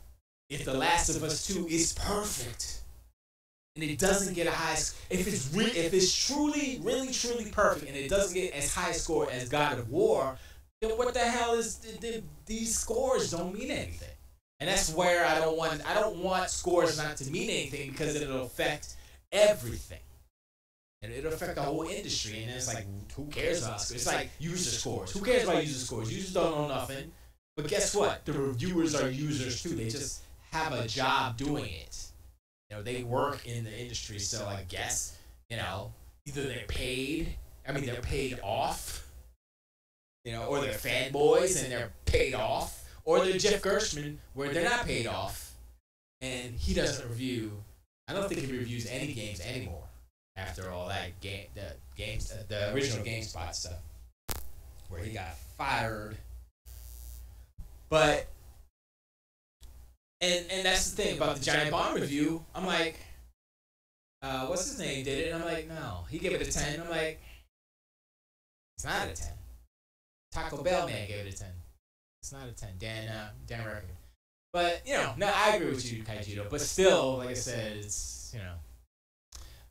if The Last of Us 2 is perfect and it doesn't get a high, if it's truly, really, truly perfect and it doesn't get as high a score as God of War, then what the hell is these scores don't mean anything. And that's where I don't want scores not to mean anything because it'll affect everything. And it'll affect the whole industry. And it's like, who cares about scores? It's like user scores. Who cares about user scores? Users don't know nothing. But guess what? The reviewers are users too. They just have a job doing it. You know, they work in the industry, so I guess, you know, either they're paid, they're paid off, you know, or they're fanboys and they're paid off, or they're Jeff Gershman where they're not paid off, and he doesn't review. I don't think he reviews any games anymore after all that the original GameSpot stuff, where he got fired. But and that's the thing about the Giant Bomb review. I'm like, what's his name did it? And I'm like, no, he gave it a 10. I'm like, it's not a 10. Taco Bell man gave it a 10. It's not a 10. Dan Record. But you know, no, I agree with you, Kaijudo. But still, like I said, it's, you know.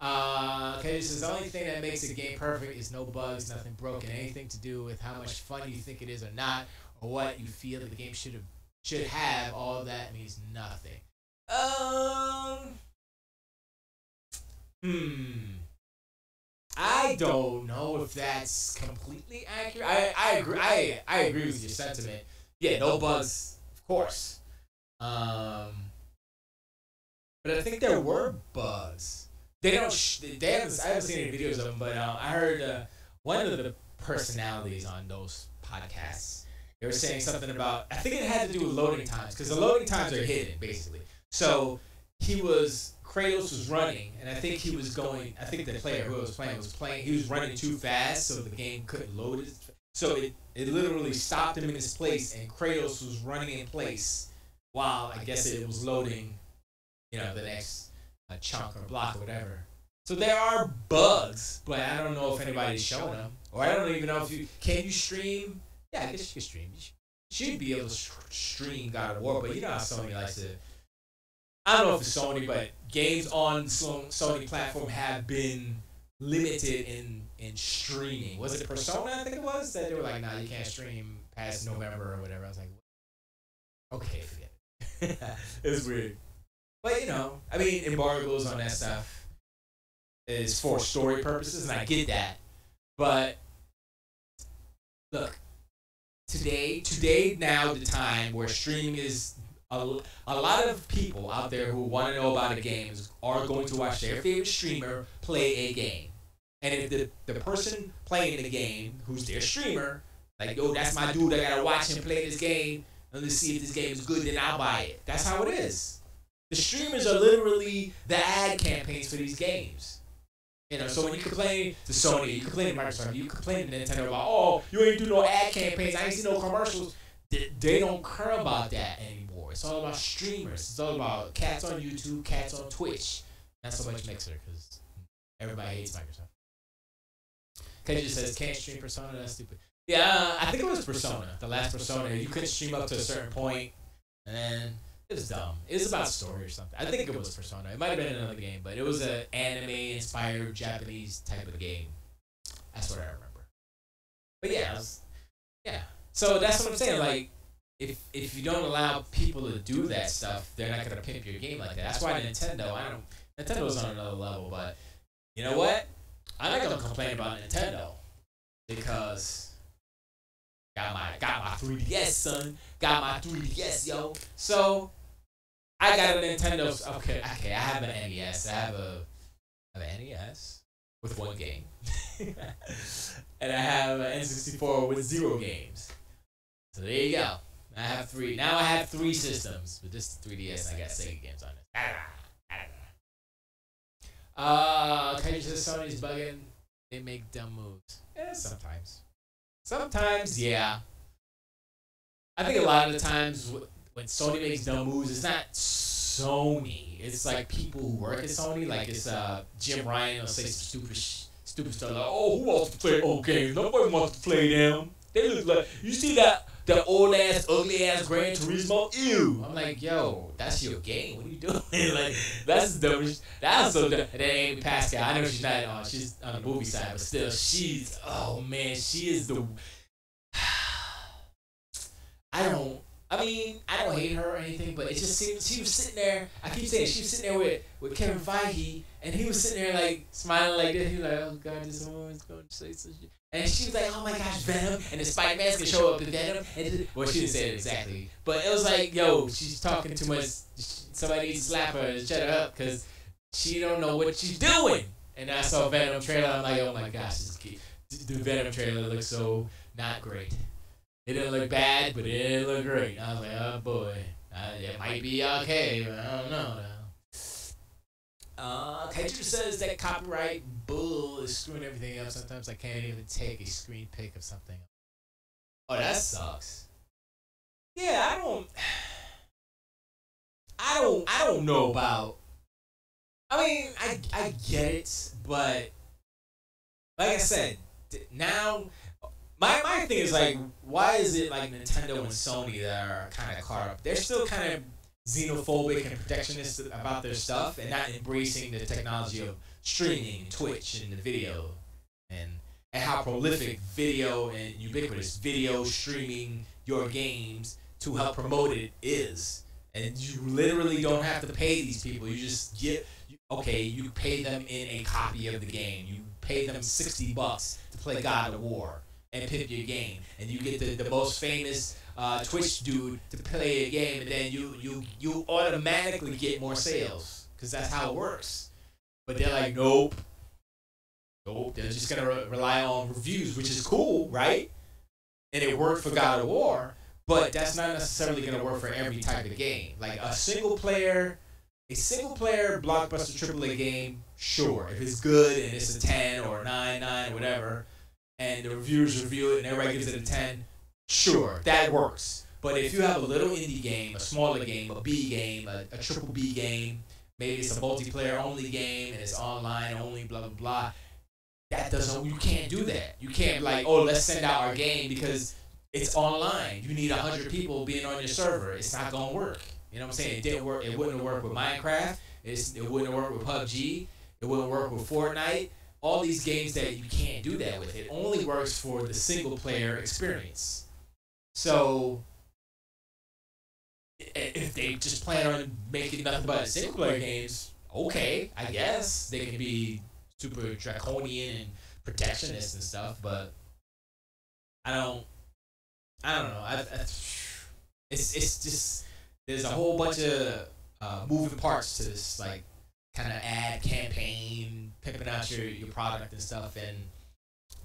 Kaiju says the only thing that makes a game perfect is no bugs, nothing broken, anything to do with how much fun you think it is or not, or what you feel that the game should have. All of that means nothing. I don't know if that's completely accurate. I agree. I agree with your sentiment. Yeah, no bugs, of course. But I think there were bugs. They don't. I haven't seen any videos of them, but I heard one of the personalities on those podcasts. They were saying something about, I think it had to do with loading times, because the loading times are hidden, basically. So Kratos was running, and I think the player who was playing, he was running too fast, so the game couldn't load it. So it literally stopped him in his place, and Kratos was running in place while I guess it was loading, the next chunk or block or whatever. So there are bugs, but I don't know if anybody's showing them, or I don't even know if you stream. Yeah, I guess you can stream. You should be able to stream God of War, but you know how Sony likes to. I don't know if it's Sony, but games on Sony platform have been limited in streaming. Was it Persona? I think it was that they were like, "Nah, you can't stream past November or whatever." I was like, "Okay, forget it." It was weird, but I mean, embargoes on that stuff is for story purposes, and I get that. But look, today now the time where streaming is. A lot of people out there who want to know about a game are going to watch their favorite streamer play a game. And if the person playing the game, who's their streamer, like, yo, that's my dude, I gotta watch him play this game, and let's see if this game is good, then I'll buy it. That's how it is. The streamers are literally the ad campaigns for these games. So when you complain to Sony, you complain to Microsoft, you complain to Nintendo about, oh, you ain't do no ad campaigns, I ain't see no commercials. They don't care about that anymore. It's all about streamers. It's all about cats on YouTube, cats on Twitch. Not so much Mixer, because everybody hates Microsoft. Kay just says, can't stream Persona? That's stupid. Yeah, I think it was Persona. The last Persona, you couldn't stream up to a certain point, and then it was dumb. It was about story or something. I think it was Persona. It might have been another game, but it was an anime-inspired Japanese type of game. That's what I remember. But yeah. So that's what I'm saying. Like, if you don't allow people to do that stuff, they're not gonna pimp your game like that. That's why Nintendo's on another level. But you know what? I'm not gonna complain about Nintendo because got my 3DS, son. Got my 3DS, yo. So I got a Nintendo. Okay. I have an NES. I have an NES with one game, and I have an N64 with 0 games. So there you go. I have 3. Now I have 3 systems, but this is 3DS, and I got Sega games on it. Can you just Sony's bugging? They make dumb moves. Yeah, sometimes. Sometimes, yeah. I think a lot of the times when Sony makes dumb moves, it's not Sony. It's like people who work at Sony. Like it's Jim Ryan will say some stupid stuff like, "Oh, who wants to play old games? Nobody wants to play them. They look like you see that." The old ass, ugly ass Gran Turismo, ew. I'm like, yo, that's your game. What are you doing? Like, that's the dumbest. That's so dumb. And then Amy Pascal, I know she's not she's on the movie side, but still, oh man, she is the. I don't hate her or anything, but it just seems she was sitting there. I keep saying she was sitting there with Kevin Feige, and he was sitting there like smiling like this. He was like, oh god, this woman's going to say some shit. And she was like, oh my gosh, Venom. And the Spider-Man's going to show up in Venom. Well, she didn't say it exactly. But it was like, yo, she's talking too much. Somebody needs to slap her and shut her up because she don't know what she's doing. And I saw Venom trailer. I'm like, oh my gosh, the Venom trailer looks so not great. It didn't look bad, but it didn't look great. I was like, oh boy. It might be okay, but I don't know. Kendrick says that copyright bull is screwing everything up. Sometimes I can't even take a screen pic of something. Oh, that sucks. Yeah, I don't know about. I mean, I get it, but like I said, now my thing is like, why is it like Nintendo and Sony that are kind of caught up? They're still kind of xenophobic and protectionist about their stuff and not embracing the technology of streaming, Twitch, and the video, and how prolific video and ubiquitous video streaming your games to help promote it is. And you literally don't have to pay these people. You just you pay them in a copy of the game. You pay them $60 to play God of War and pimp your game, and you get the most famous Twitch dude to play a game, and then you automatically get more sales because that's how it works. But they're like, nope. They're just gonna rely on reviews, which is cool, right? And it worked for God of War, but that's not necessarily gonna work for every type of game. Like a single player blockbuster AAA game, sure, if it's good and it's a 10 or 9, whatever. and the reviewers review it and everybody gives it a 10, sure, that works. But if you have a little indie game, a smaller game, a B game, a triple B game, maybe it's a multiplayer only game and it's online only, blah, blah, blah. That doesn't, you can't do that. You can't be like, oh, let's send out our game because it's online. You need 100 people being on your server. It's not going to work. You know what I'm saying? It didn't work. It wouldn't work with Minecraft. It wouldn't work with PUBG. It wouldn't work with Fortnite. All these games that you can't do that with. It only works for the single player experience. So if they just plan on making nothing but single player games, okay, I guess they can be super draconian and protectionist and stuff, but I don't know. It's just there's a whole bunch of moving parts to this, like kind of ad campaign, pimping out your product and stuff, and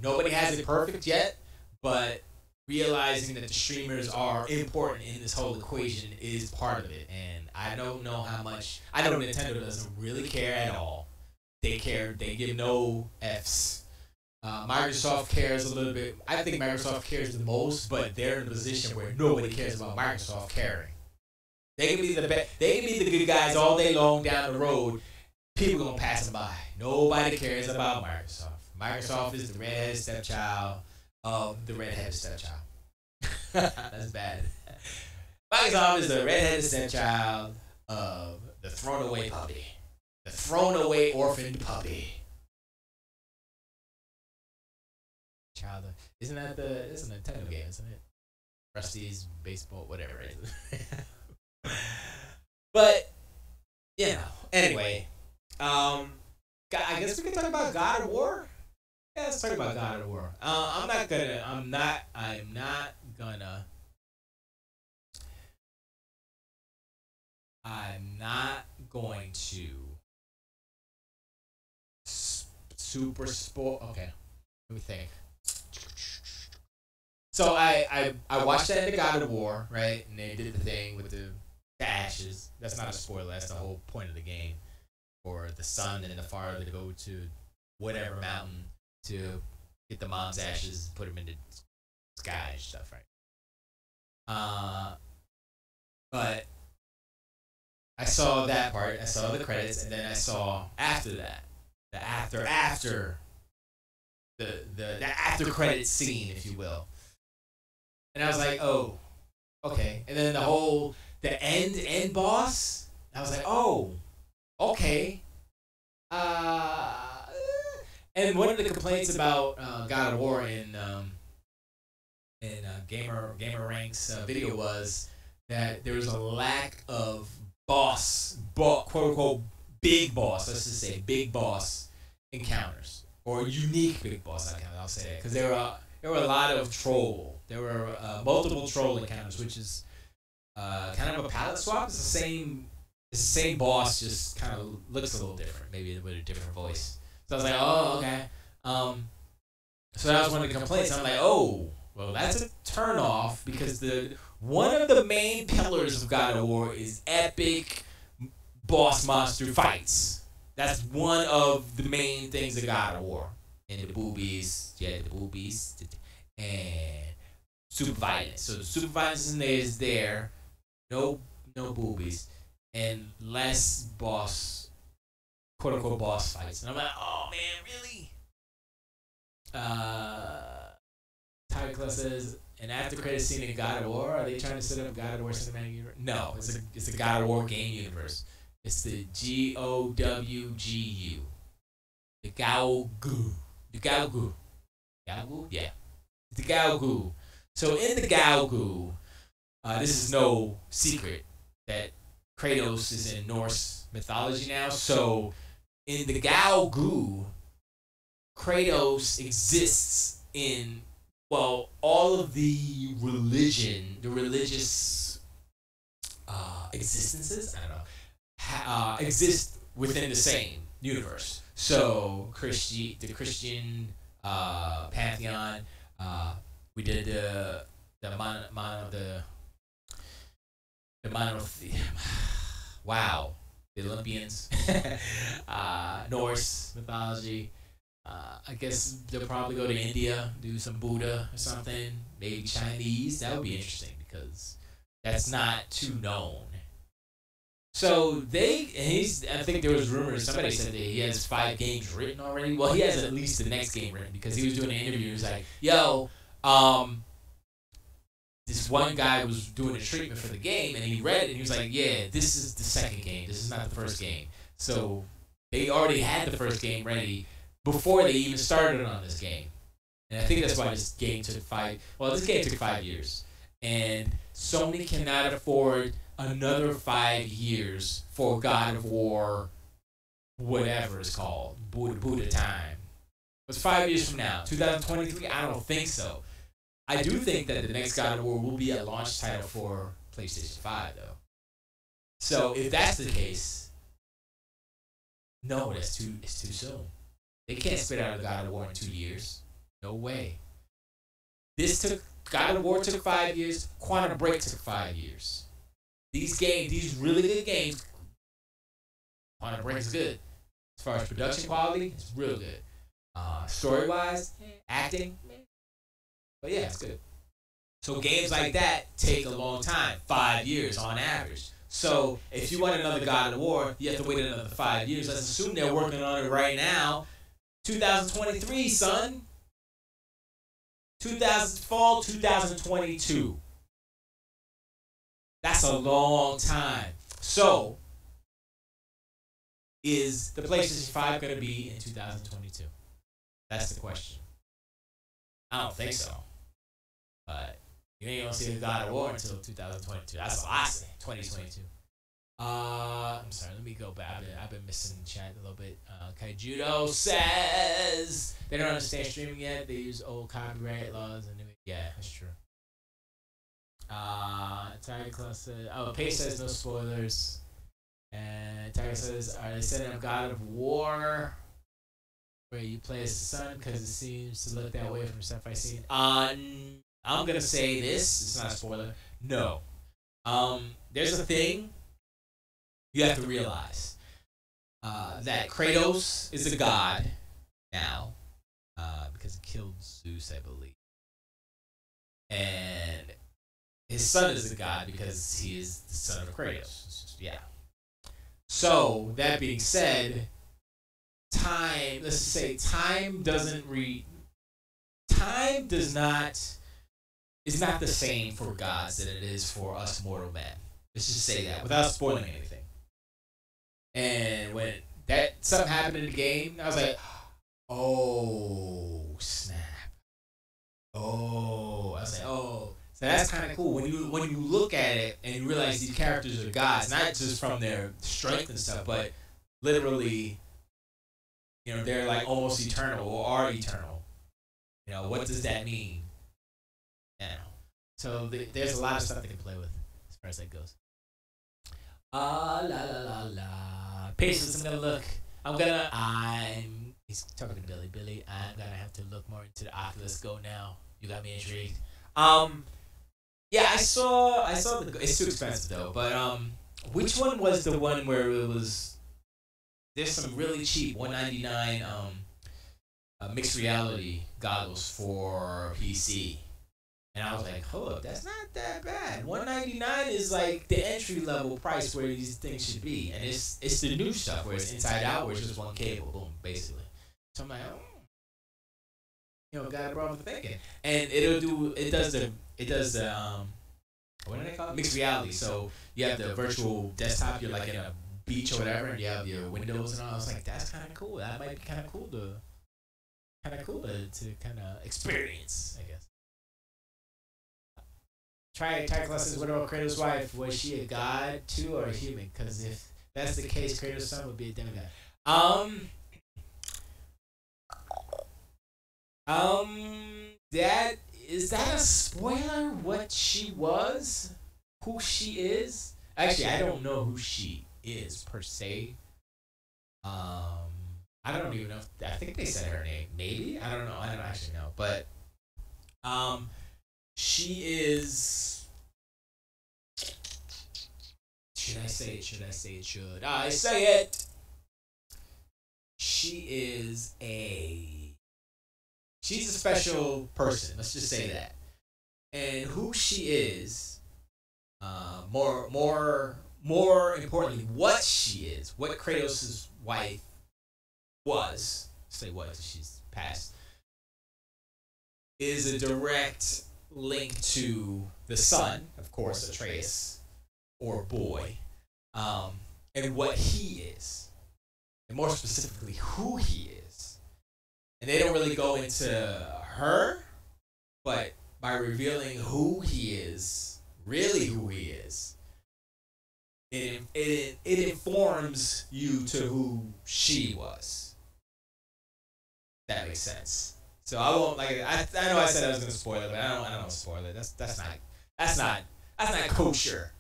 nobody has it perfect yet, but realizing that the streamers are important in this whole equation is part of it. And I don't know how much. I know Nintendo doesn't really care at all. They give no Fs. Microsoft cares a little bit. I think Microsoft cares the most, but they're in a position where nobody cares about Microsoft caring. They can be they can be the good guys all day long down the road. People gonna pass them by. Nobody cares about Microsoft. Microsoft is the redheaded stepchild of the redheaded stepchild. That's bad. Microsoft is the redheaded stepchild of the thrown away puppy. The thrown away orphaned puppy. Child, isn't that it's a Nintendo game, isn't it? Rusty's baseball, whatever it is. But you know, anyway, I guess we can talk about God of War. Yeah, let's talk about God of War. I'm not going to super spoil. Okay, let me think. So I watched that in the God of War, right? And they did the thing with the ashes. That's not a spoiler. That's the whole point of the game. For the son and the father to go to whatever mountain to get the mom's ashes, put them in the sky and stuff, right? But I saw that part. I saw the credits, and then I saw after that, the after credit scene, if you will. And I was like, oh, okay. And then the end boss, I was like, oh, okay. And one of the complaints about God of War in Gamer Ranks video was that there was a lack of quote unquote big boss. Let's just say big boss encounters or unique big boss encounters. I'll say that because there were a lot of troll. There were multiple troll encounters, which is kind of a palette swap. It's the same boss, just kind of looks a little different, maybe with a different voice. So I was like, oh, okay. So that was one of the complaints. I'm like, oh, well, that's a turnoff because one of the main pillars of God of War is epic boss monster fights. That's one of the main things of God of War. And the boobies, and super violence. So the super violence in there is there. No boobies. And less boss, quote unquote boss fights. And I'm like, oh man, really? Tyler says, an after credit scene in God of War. Are they trying to set up God of War cinematic universe? No, it's a God of War game universe. It's the GOWGU. The Gaogu. The Gaogu. Gaogu? Yeah. The Gaogu. So in the Gaogu, this is no secret that Kratos is in Norse mythology now. So in the Gaogu, Kratos exists in, well, all of the religious existences, I don't know, exist within the same universe. So the Christian pantheon, we did the wow, the Olympians, Norse mythology, I guess they'll probably go to India, do some Buddha or something, maybe Chinese. That would be interesting because that's not too known. So I think there was rumors. Somebody said that he has 5 games written already. Well, he has at least the next game written because he was doing an interview. He was like, "Yo, this one guy was doing a treatment for the game, and he read it, and he was like, yeah, this is the second game. This is not the first game." So they already had the first game ready before they even started on this game. And I think that's why this game took 5 years. And Sony cannot afford another 5 years for God of War, whatever it's called, Buddha time. It's 5 years from now, 2023. I don't think so. I do think that the next God of War will be a launch title for PlayStation 5, though. So if that's the case, no, it's too soon. They can't spit out a God of War in 2 years. No way. God of War took 5 years. Quantum Break took 5 years. These really good games. Quantum Break is good. As far as production quality, it's real good. Story wise, acting, but yeah, it's good. So games like that take a long time, 5 years on average. So if you want another God of War, you have to wait another 5 years. Let's assume they're working on it right now. 2023, son. Fall 2022. That's a long time. So, is the PlayStation 5 going to be in 2022? That's the question. I don't think so. But you ain't going to see a God of War until 2022. That's what I say. 2022. I'm sorry, let me go back. I've been missing the chat a little bit. Kaijudo says they don't understand streaming yet. They use old copyright laws. Yeah, that's true. Tiger Class says, Pace says no spoilers. And Tiger says, are they setting up God of War where you play as the son? Because it seems to look that way from stuff I've seen. I'm going to say this. It's not a spoiler. No. There's a thing you have to realize that Kratos is a god now because he killed Zeus, I believe. And his son is a god because he is the son of Kratos. Yeah. So, that being said, time is not the same for gods that it is for us mortal men. Let's just say that without spoiling anything. And when something happened in the game, I was like, oh snap. Oh, I was like, oh. So that's kind of cool when you look at it and you realize these characters are gods, not just from their strength and stuff, but literally, they're like almost eternal or are eternal. What does that mean? So there's a lot of stuff they can play with as far as that goes. La la la la. Patience, I'm gonna look. He's talking to Billy. Billy, I'm gonna have to look more into the Oculus Go now. You got me intrigued. Yeah, I saw it's too expensive though, but which one was the one where it was, there's some really cheap $199 mixed reality goggles for PC. And I was like, hold up, that's not that bad. $199 is like the entry level price where these things should be. And it's the new stuff where it's inside out, where it's just one cable, boom, basically. So I'm like, got a problem thinking. And it does the what do they call it? Mixed reality. So you have the virtual desktop, you're like in a beach or whatever, and you have your windows and all. I was like, that's kind of cool. That might be kind of cool to kind of experience, I guess. Try classes. What about Kratos' wife? Was she a god too or a human? Because if that's the case, Kratos' son would be a demigod. Is that a spoiler? What she was? Who she is? Actually, I don't know who she is per se. I don't even know. I think they said her name. Maybe, I don't know. I don't actually know, but she is. Should I say it? Should I say it? She is a she's a special person. Let's just say that. And who she is, more importantly, what she is, what Kratos' wife was, say was, she's passed, is a direct link to the son, of course, Atreus, or boy, and what he is, and more specifically, who he is. And they don't really go into her, but by revealing who he is, really who he is, it informs you to who she was. That makes sense. So I won't I know I said I was gonna spoil it, but I don't want to spoil it. That's not kosher.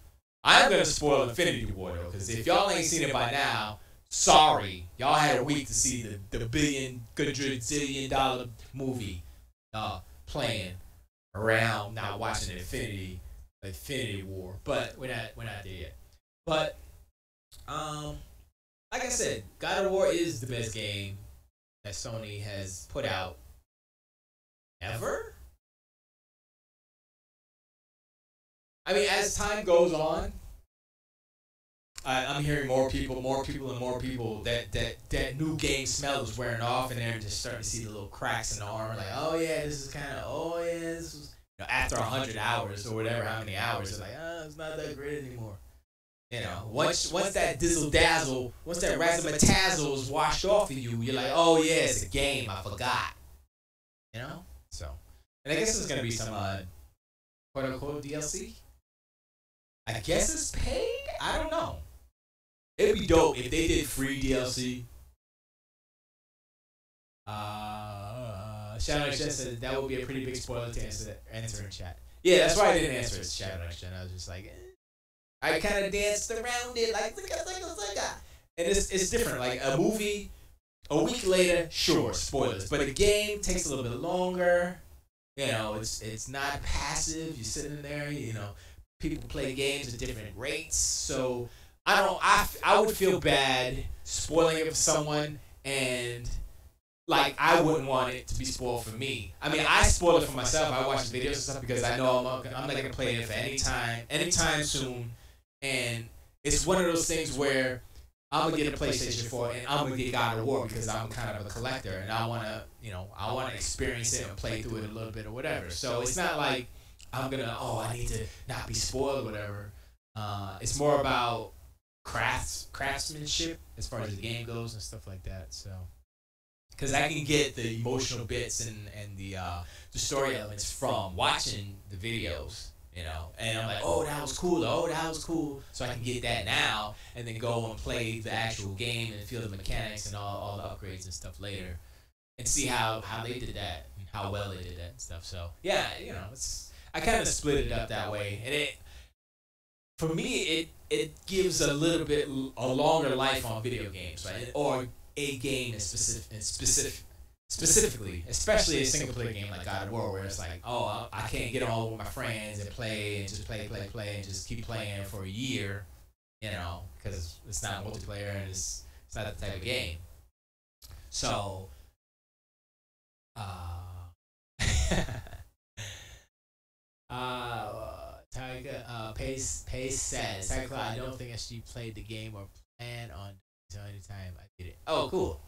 I'm gonna spoil Infinity War though, because if y'all ain't seen it by now, sorry, y'all had a week to see the $1 movie playing around, not watching Infinity War. But we're not there yet. But like I said, God of War is the best game that Sony has put out ever. I mean, as time goes on, I'm hearing more people that new game smell is wearing off, and they're just starting to see the little cracks in the armor. Like, oh yeah, this is kind of, this was, after 100 hours or whatever, how many hours, it's like, it's not that great anymore. Once that dizzle dazzle, once that razzle is washed off of you, you're like, oh yeah, it's a game, I forgot. So, and I guess there's gonna be some quote unquote DLC. I guess it's paid. I don't know. It'd be dope if they did free DLC. Shadow Next Gen said that would be a pretty big spoiler to answer in chat. Yeah, that's why I didn't answer it. Shadow Next Gen. I was just like, I kind of danced around it, like, and it's different. Like a movie, a week later, sure, spoilers. But a game takes a little bit longer. It's not passive. You're sitting there. People play games at different rates. So I would feel bad spoiling it for someone, and like I wouldn't want it to be spoiled for me. I mean, I spoil it for myself. I watch videos and stuff because I know I'm not gonna play it for anytime soon. And it's one of those things where I'm gonna get a PlayStation 4 and I'm gonna get God of War because I'm kind of a collector and I wanna experience it and play through it a little bit or whatever. So it's not like I'm gonna I need to not be spoiled or whatever. It's more about craftsmanship as far as the game goes and stuff like that. So because I can get the emotional bits and the story elements from watching the videos. And I'm like, that was cool. So I can get that now and then go and play the actual game and feel the mechanics and all the upgrades and stuff later and see how they did that and how well they did that and stuff. So yeah, I kind of split it up that way, and for me it gives a little bit a longer life on video games, right? Or a game in specifically, especially a single player game like God of War, where it's like, I can't get on with my friends and play and just play and just keep playing for a year, because it's not multiplayer and it's not the type of game. So, Tiger Pace says, Tiger Cloud, I don't think Esgee played the game or plan on any time I did it. Oh, cool.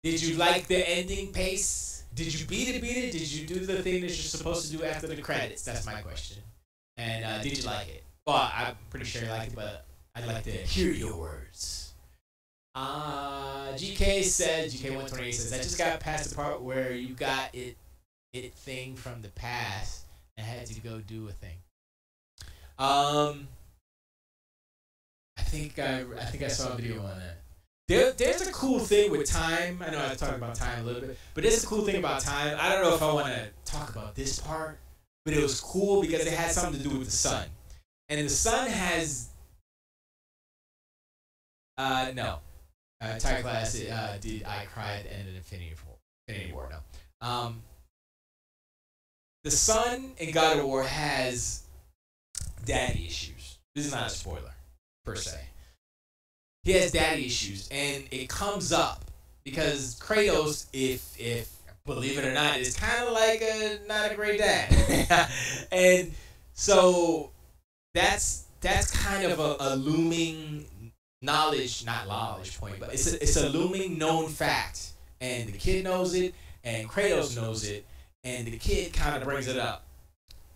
Did you like the ending, Pace? Did you beat it? Did you do the thing that you're supposed to do after the credits? That's my question. And did you like it? Well, I'm pretty sure you liked it, but I'd like to hear your words. GK128 says, I just got past the part where you got it thing from the past and had to go do a thing. I think I saw a video on that. There's a cool thing with time. I know I talked about time a little bit, but there's a cool thing about time. I don't know if I want to talk about this part, but it was cool because it had something to do with the sun. And the sun has... no. Tiger Class did I cry at the end of Infinity War? No. The sun in God of War has daddy issues. This is not a spoiler, per se. He has daddy issues, and it comes up because Kratos, if believe it or not, is kind of like not a great dad. And so that's kind of a looming not knowledge point, but it's a looming known fact, and the kid knows it, and Kratos knows it, and the kid kind of brings it up,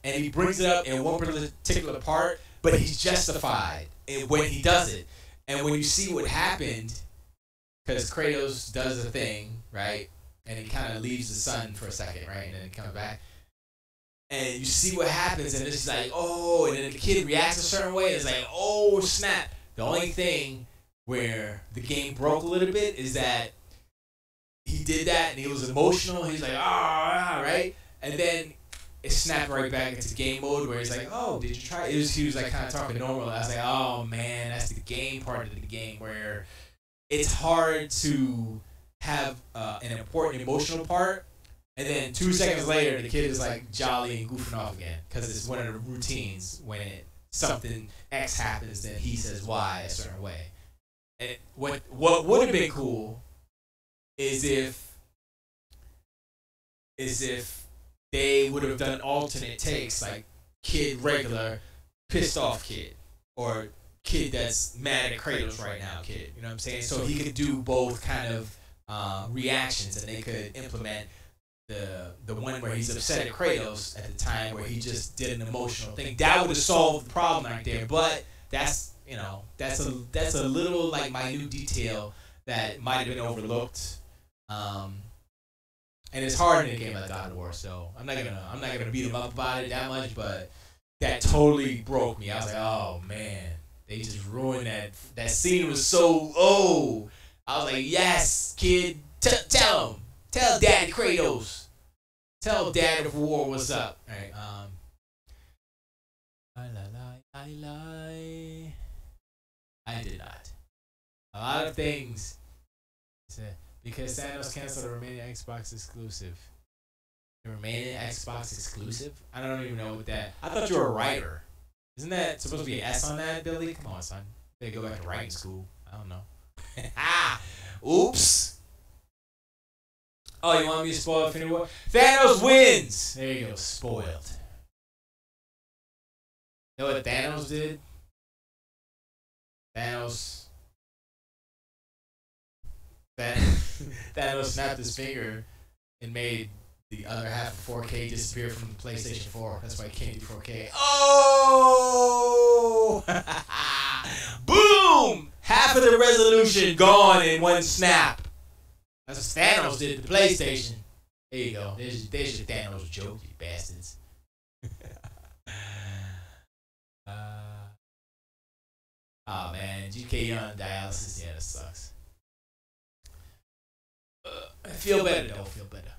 and he brings it up in one particular part, but he's justified in when he does it, and when you see what happened, because Kratos does a thing, right, and he kind of leaves the sun for a second, right, and then he comes back. And you see what happens, and it's like, oh, and then the kid reacts a certain way, and it's like, oh, snap. The only thing where the game broke a little bit is that he did that, and he was emotional. He's like, ah, right? And then it snapped right back into game mode, where he's like, oh, did you try? He was like kind of talking normal. I was like, oh, man, that's the game part of the game where it's hard to have an important emotional part. And then 2 seconds later, the kid is like jolly and goofing off again because it's one of the routines when something X happens, then he says Y a certain way. And what would have been cool is if they would have done alternate takes, like kid regular, pissed off kid, or kid that's mad at Kratos right now kid. You know what I'm saying? So he could do both kind of reactions, and they could implement the one where he's upset at Kratos at the time where he just did an emotional thing. That would have solved the problem right there. But that's a little like minute detail that might have been overlooked. And it's hard in a game like God of War, so I'm not gonna beat him up about it that much, but that totally broke me. I was like, oh man, they just ruined that. That scene was so I was like, yes, kid, tell him. Tell Daddy Kratos. Tell Dad of War what's up. All right. I did not. A lot of things. Because Thanos canceled the remaining Xbox exclusive. The remaining Xbox exclusive? I don't even know what that. I thought you were a writer. Isn't that supposed to be an S on that, Billy? Come on, son. They go back to writing school. I don't know. Oops. Oh, you want me to spoil Infinity War? Thanos wins! There you go, spoiled. You know what Thanos did? Thanos snapped his finger and made the other half of 4K disappear from the PlayStation 4. That's why he can't do 4K. Oh! Boom! Half of the resolution gone in one snap. That's what Thanos did to the PlayStation. There you go. There's your Thanos joke, you bastards. Oh man, GK on dialysis. Yeah, that sucks. I feel better though. Feel better.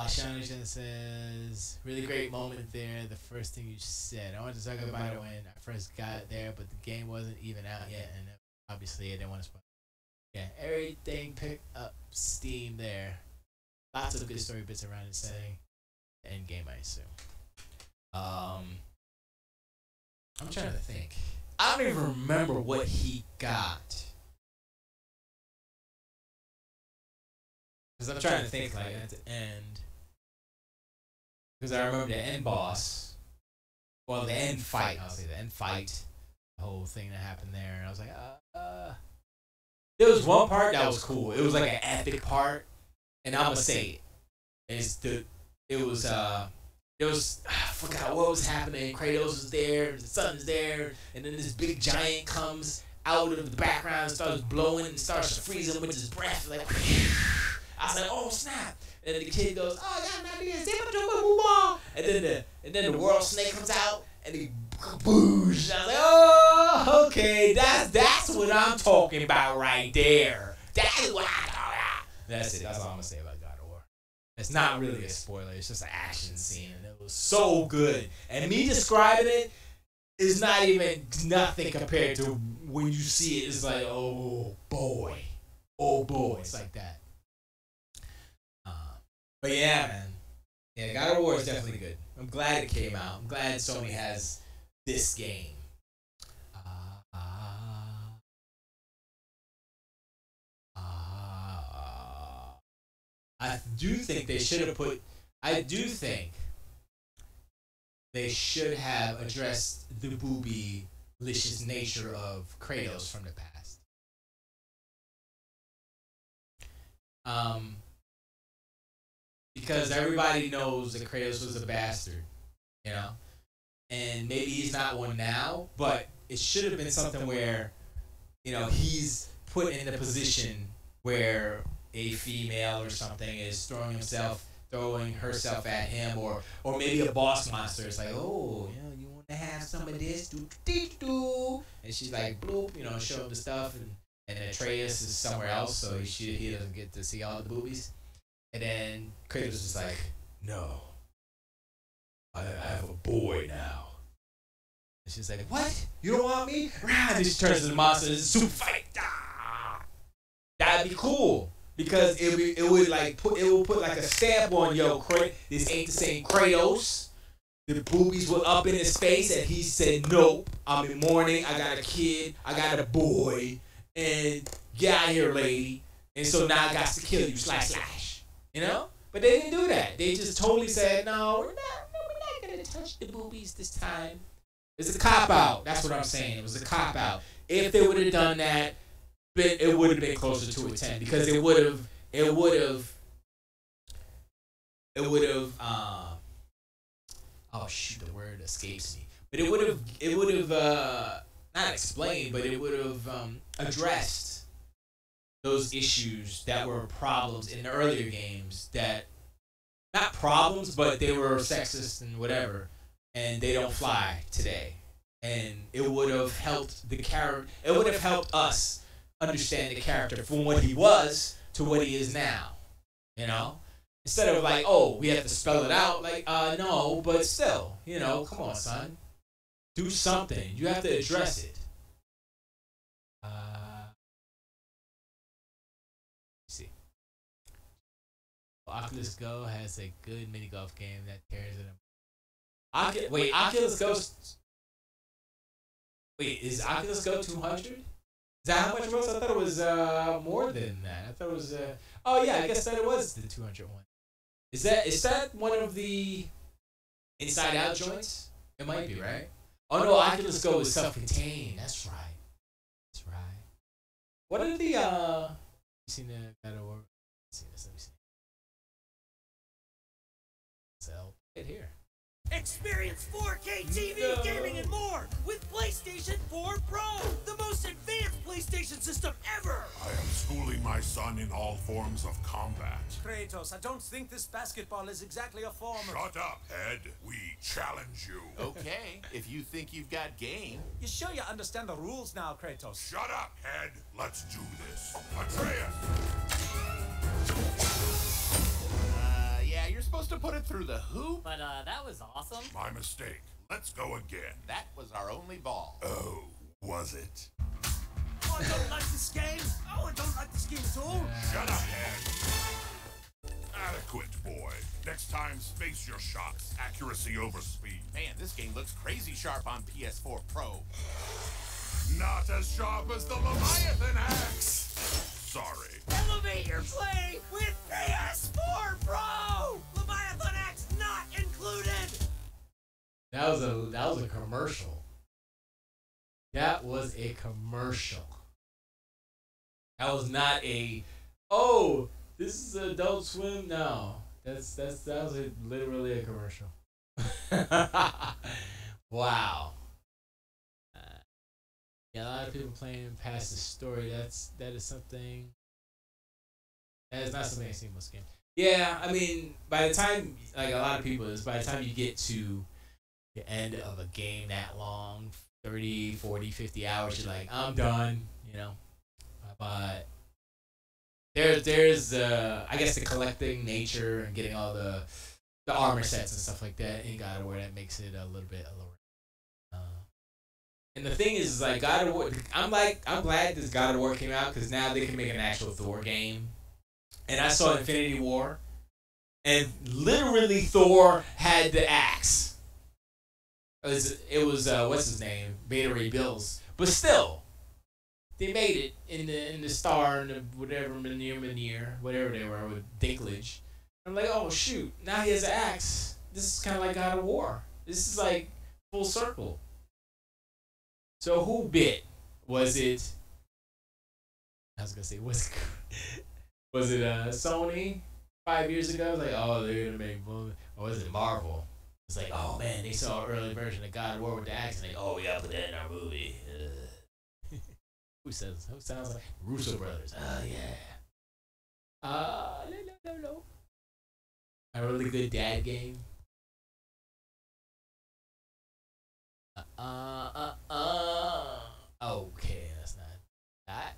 Sean says, really great moment there. The first thing you said. I wanted to talk about it when I first got there, but the game wasn't even out yet, and obviously I didn't want to spoil. Yeah, everything picked up steam there. Lots of good story bits around the setting. End game, I assume. I'm trying to think. I don't even remember what he got. Because I'm trying to think like at the end. Because I remember the end boss. Well, the end fight. I'll say the end fight. The whole thing that happened there. And I was like, there was one part that was cool. It was like an epic part. And I'm going to say it. I forgot what was happening. Kratos was there, the sun's there, and then this big giant comes out of the background and starts blowing and starts freezing with his breath. Like, I was like, oh snap! And then the kid goes, oh, I got an idea. And then the world snake comes out and he boosh. I was like, oh, okay, that's what I'm talking about right there. That's what I'm talking about. That's it. That's all I'm gonna say about God of War. It's not really a spoiler. It's just an action scene, and it was so good. And me describing it is not even nothing compared to when you see it. It's like, oh boy, it's like that. But yeah, man. Yeah, God of War is definitely good. I'm glad it came out. I'm glad Sony has this game. I do think they should have put. I do think they should have addressed the boobylicious nature of Kratos from the past. Because everybody knows that Kratos was a bastard, you know, and maybe he's not one now, but it should have been something where, you know, he's put in a position where a female or something is throwing herself at him, or maybe a boss monster is like, oh, you know, you want to have some of this, do, and she's like, bloop, you know, show him the stuff, and Atreus is somewhere else, so he doesn't get to see all the boobies, and then Kratos is like, no, I have a boy now. And she's like, what? You don't want me? And then she turns to the monster and it's a super fight. That'd be cool. Because it would put like a stamp on, yo, this ain't the same Kratos. The boobies were up in his face and he said, nope, I'm in mourning, I got a kid, I got a boy, and get out here, lady. And so now I got to kill you, slash. You know? But they didn't do that. They just totally said, no, we're not gonna touch the boobies this time. It's a cop-out. That's what I'm saying. It was a cop-out. If they would have done that, it would have been closer to a 10, because it would have oh shoot, the word escapes me, but it would have not explained, but it would have addressed those issues that were problems in the earlier games, that not problems, but they were sexist and whatever, and they don't fly today, and it would have helped the character. It would have helped us understand the character from what he was to what he is now, you know? Instead of like, oh, we have to spell it out, like, no, but still, you know, come on, son. Do something. You have to address it. Let's see. Oculus Go has a good mini golf game that tears it up. Wait, Oculus Go... Wait, is Oculus Go 200? Is that how much it was? I thought it was more than that. I thought it was... oh, yeah, I guess that it was the 200 one. Is that one of the Inside Out joints? It might be, right? Oh, no, Oculus Go is self-contained. That's right. That's right. What are the... you seen the... Let me see this. Let me see. So, right here. Experience 4K TV, gaming, and more with PlayStation 4 Pro, the most advanced PlayStation system ever! I am schooling my son in all forms of combat. Kratos, I don't think this basketball is exactly a form of... Shut up, head. We challenge you. Okay, if you think you've got game. You sure you understand the rules now, Kratos? Shut up, head. Let's do this. Atreus! Yeah, you're supposed to put it through the hoop. But that was awesome. My mistake. Let's go again. That was our only ball. Oh, was it? Oh, I don't like this game. Oh, I don't like this game at all. Shut up, head. Adequate, boy. Next time, space your shots. Accuracy over speed. Man, this game looks crazy sharp on PS4 Pro. Not as sharp as the Leviathan axe. Sorry. Elevate your play with PS4 Pro! Leviathan X not included! That was a commercial. That was a commercial. That was not a, oh, this is Adult Swim. No, that was literally a commercial. Wow. Yeah, a lot of people playing past the story. That is something. That is not something I see in most games. Yeah, I mean, by the time, like a lot of people is, by the time you get to the end of a game that long, 30, 40, 50 hours, you're like, I'm done, you know. But there's I guess the collecting nature and getting all the armor sets and stuff like that in God of War that makes it a little bit alluring. And the thing is like God of War, I'm glad this God of War came out, because now they can make an actual Thor game. And I saw Infinity War, and literally Thor had the axe. It was what's his name? Beta Ray Bills. But still, they made it in the star and the whatever Mjolnir, whatever they were with Dinklage. I'm like, oh shoot, now he has an axe. This is kind of like God of War. This is like full circle. So who bit? Was it? I was gonna say was it Sony 5 years ago? Like, oh, they're gonna make movie. Or was it Marvel? It's like, oh man, they saw an early version of God of War with the axe, and like, oh, we gotta put that in our movie. Who sounds like Russo brothers? Oh yeah. No. A really good dad game. Okay, that's not that.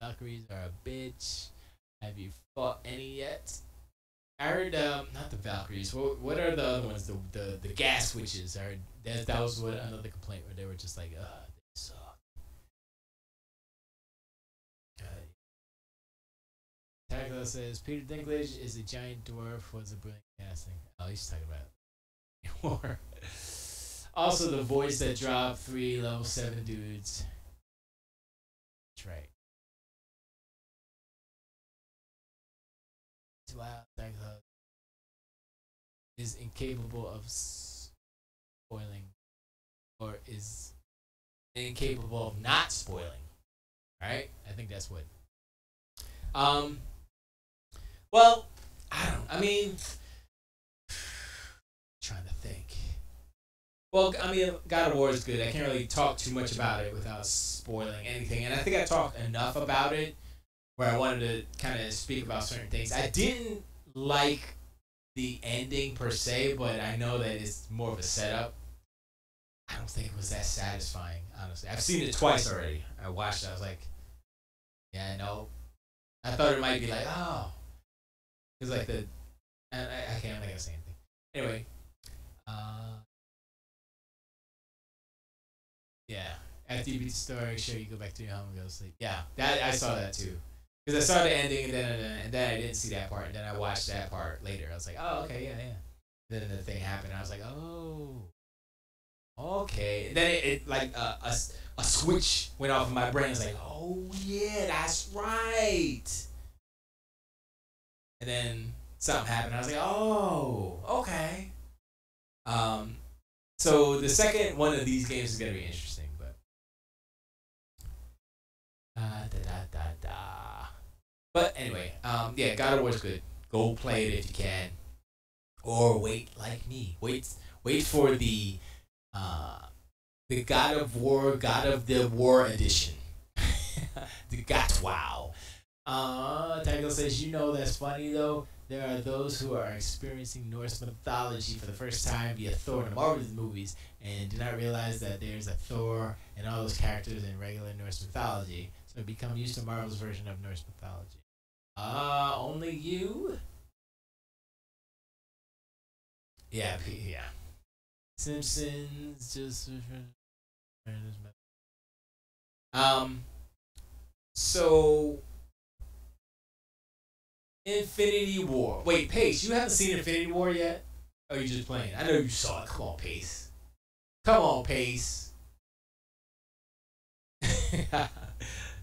Valkyries are a bitch. Have you fought any yet? I heard not the Valkyries. What are the other ones? The gas witches. I heard that was what another complaint where they were just like, they suck. Tagla says Peter Dinklage is a giant dwarf. Was a brilliant casting. Oh, he's talking about war. Also, the voice that dropped 3 level 7 dudes. That's right. Wow, Tagla is incapable of spoiling, or is incapable of not spoiling. All right, I think that's what. Well, I mean, trying to think. Well, I mean, God of War is good. I can't really talk too much about it without spoiling anything, and I think I talked enough about it where I wanted to kind of speak about certain things. I didn't like the ending per se, but I know that it's more of a setup. I don't think it was that satisfying, honestly. I've seen it twice already. I watched it. I was like, yeah, no. I thought it might be like, oh. It's like the... I can't, I'm not going to say anything. Anyway. Yeah. After you beat the story, sure, you go back to your home and go to sleep. Yeah, that I saw that too. Because I saw the ending, and then I didn't see that part, and then I watched that part later. I was like, oh, okay, yeah. Then the thing happened, and I was like, oh, okay. And then it like a switch went off in my brain. I was like, oh yeah, that's right. And then something happened. I was like, oh, okay. So the second one of these games is gonna be interesting, but But anyway, yeah, God of War is good. Go play it if you can, or wait like me. Wait for the God of War, God of the War edition. The God Wow. Tango says, you know that's funny though. There are those who are experiencing Norse mythology for the first time via Thor and the Marvel movies and do not realize that there's a Thor and all those characters in regular Norse mythology. So become used to Marvel's version of Norse mythology. Only you? Yeah, yeah. Simpsons just... So... Infinity War. Wait, Pace, you haven't seen Infinity War yet? Oh, you just playing? I know you saw it. Come on, Pace. Come on, Pace.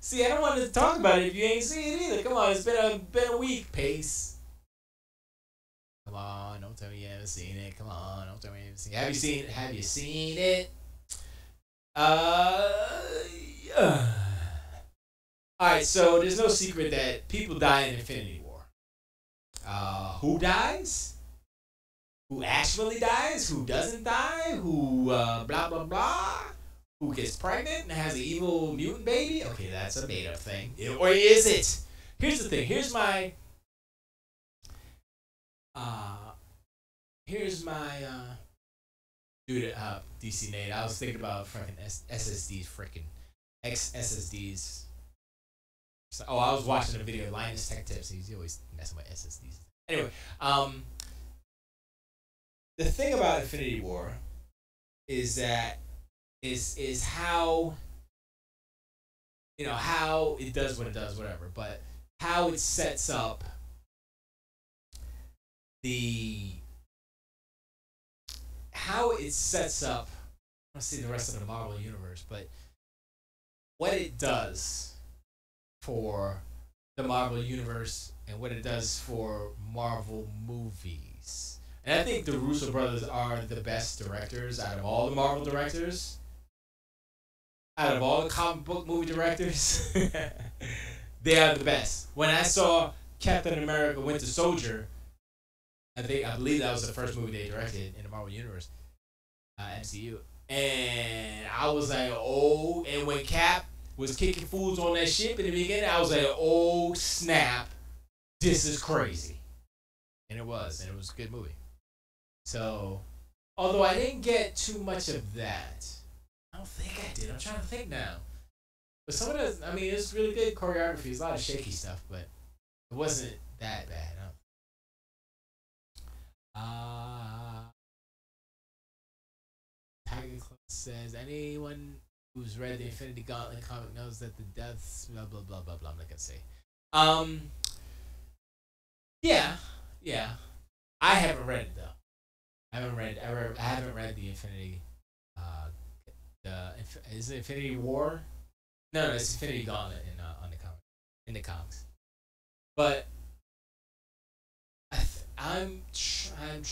See, I don't want to talk about it if you ain't seen it either. Come on, it's been a week, Pace. Come on, don't tell me you haven't seen it. Come on, don't tell me you haven't seen it. Have you seen it? Alright, so there's no secret that people die in Infinity War. Who dies? Who actually dies? Who doesn't die? Who blah blah blah? Who gets pregnant and has an evil mutant baby? Okay, that's a made up thing. Or is it? Here's the thing. Here's my dude, DC Nate. I was thinking about freaking SSDs, freaking SSDs. So, I was watching a video of Linus Tech Tips. He's always messing with SSDs. Anyway, the thing about Infinity War is that is how, you know, how it does what it does, whatever, but how it sets up don't see the rest of the Marvel universe, but what it does for the Marvel universe and what it does for Marvel movies. And I think the Russo brothers are the best directors out of all the Marvel directors. Out of all the comic book movie directors, they are the best. When I saw Captain America Winter Soldier, I believe that was the first movie they directed in the Marvel Universe, MCU. And I was like, oh, and when Cap was kicking fools on that ship in the beginning, I was like, oh snap, this is crazy. And it was a good movie. So, although I didn't get too much of that, I don't think I did. I'm trying to think now. But some of the, I mean, it's really good choreography. It's a lot of shaky stuff, but it wasn't that bad. Tiger Club says, anyone who's read the Infinity Gauntlet comic knows that the deaths, blah, blah, blah, blah, blah. I'm not going to say. Yeah. I haven't read it, though. I haven't read the Infinity, is it Infinity War? No, it's Infinity Gauntlet in the comics. But I'm trying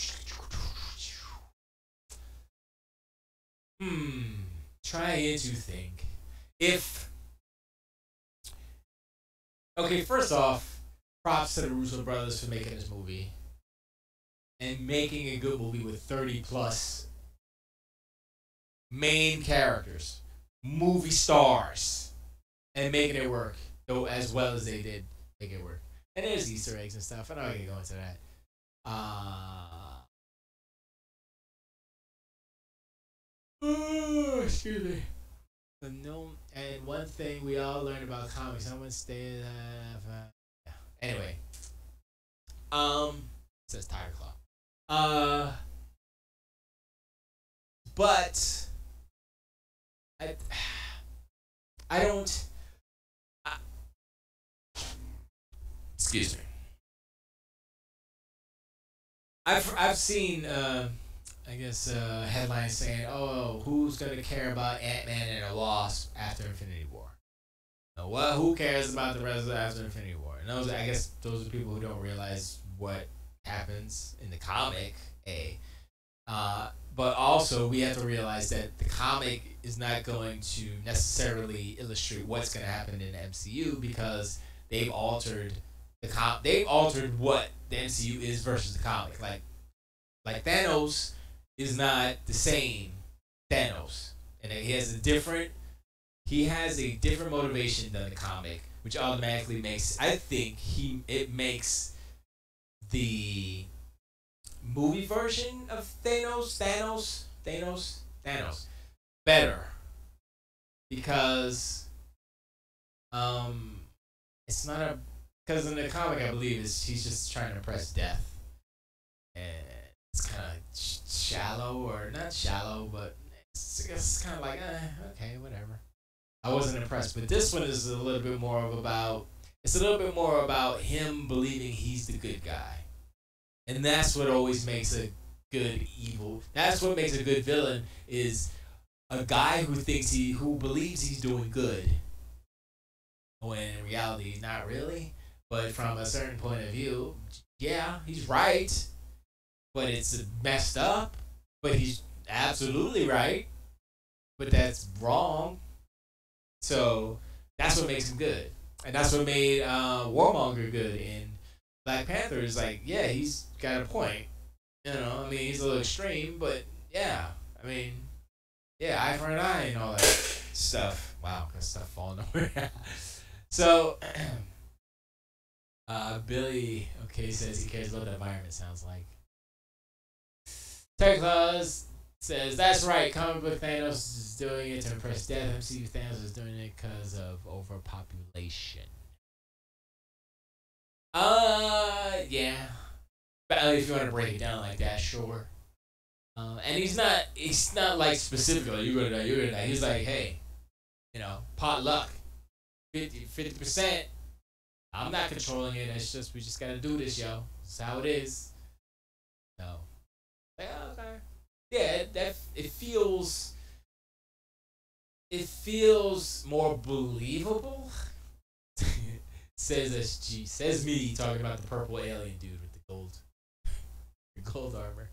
to think if. Okay, first off, props to the Russo brothers for making this movie and making a good movie with 30 plus main characters, movie stars, and making it work, though, as well as they did make it work. And there's Easter eggs and stuff. I don't want to go into that. Excuse me. No, and one thing we all learned about comics, someone stayed. Yeah. Anyway, says Tiger Claw. But I don't. Excuse me. I've seen I guess headlines saying, "Oh, who's gonna care about Ant-Man and the Wasp after Infinity War?" Well, who cares about the rest of after Infinity War? And I guess those are people who don't realize what happens in the comic. But also we have to realize that the comic is not going to necessarily illustrate what's going to happen in the MCU because they've altered what the MCU is versus the comic. Like Thanos is not the same Thanos, and he has a different motivation than the comic, which automatically makes it makes the movie version of Thanos better because it's not because in the comic I believe he's just trying to impress death, and it's kind of shallow, or not shallow, but it's kind of like okay, whatever. I wasn't impressed, but this one is a little bit more about him believing he's the good guy. And that's what always makes a good evil. That's what makes a good villain, is a guy who believes he's doing good, when in reality he's not really. But from a certain point of view, yeah, he's right, but it's messed up. But he's absolutely right, but that's wrong. So that's what makes him good, and that's what made Warmonger good in Black Panther. Is like, yeah, he's got a point. I mean, he's a little extreme, but yeah, I mean, yeah, eye for an eye and all that stuff. Wow, that stuff falling over. So, Billy, says he cares what the environment sounds like. Terry Claus says, that's right, comic book Thanos is doing it to impress death. MCU Thanos is doing it because of overpopulation. Yeah. But if you want to break it down like that, sure. And he's not like specifically, you're gonna die. He's like, hey, pot luck. 50%. I'm not controlling it. It's just, we just gotta do this, yo. That's how it is. So, like, okay. Yeah, it feels it feels more believable. Says SG. Says me talking about the purple alien dude with the gold armor.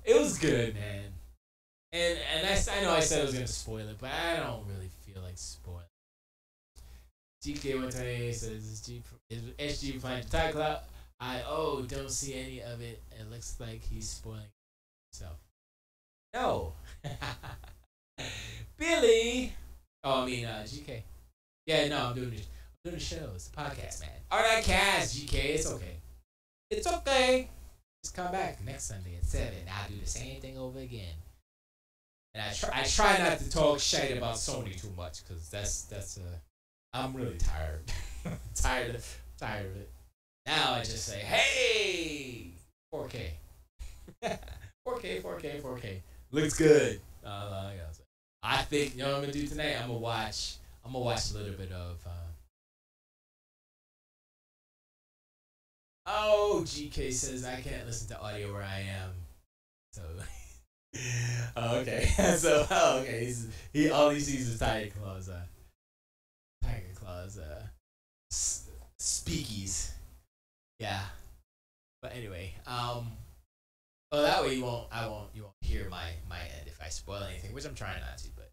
It was good, man. And I know I said I was gonna spoil it, but I don't really feel like spoiling. GK128 says is SG playing Tight Cloud. I don't see any of it. It looks like he's spoiling himself. No. Billy. Oh, I mean GK. Yeah, no, I'm doing the show. It's the podcast, man. Alright, cast GK. It's okay. It's okay. Just come back next Sunday at 7. I'll do the same thing over again. And I try not to talk shit about Sony too much because that's I'm really tired. tired of it. Now I just say, hey, 4K. 4K. Looks good. I think, you know what I'm gonna do tonight? I'm gonna watch a little bit of GK says I can't listen to audio where I am. So okay. So okay. He all he sees is Tiger Claws speakies. Yeah. But anyway, well that way you won't hear my end if I spoil anything, which I'm trying not to, but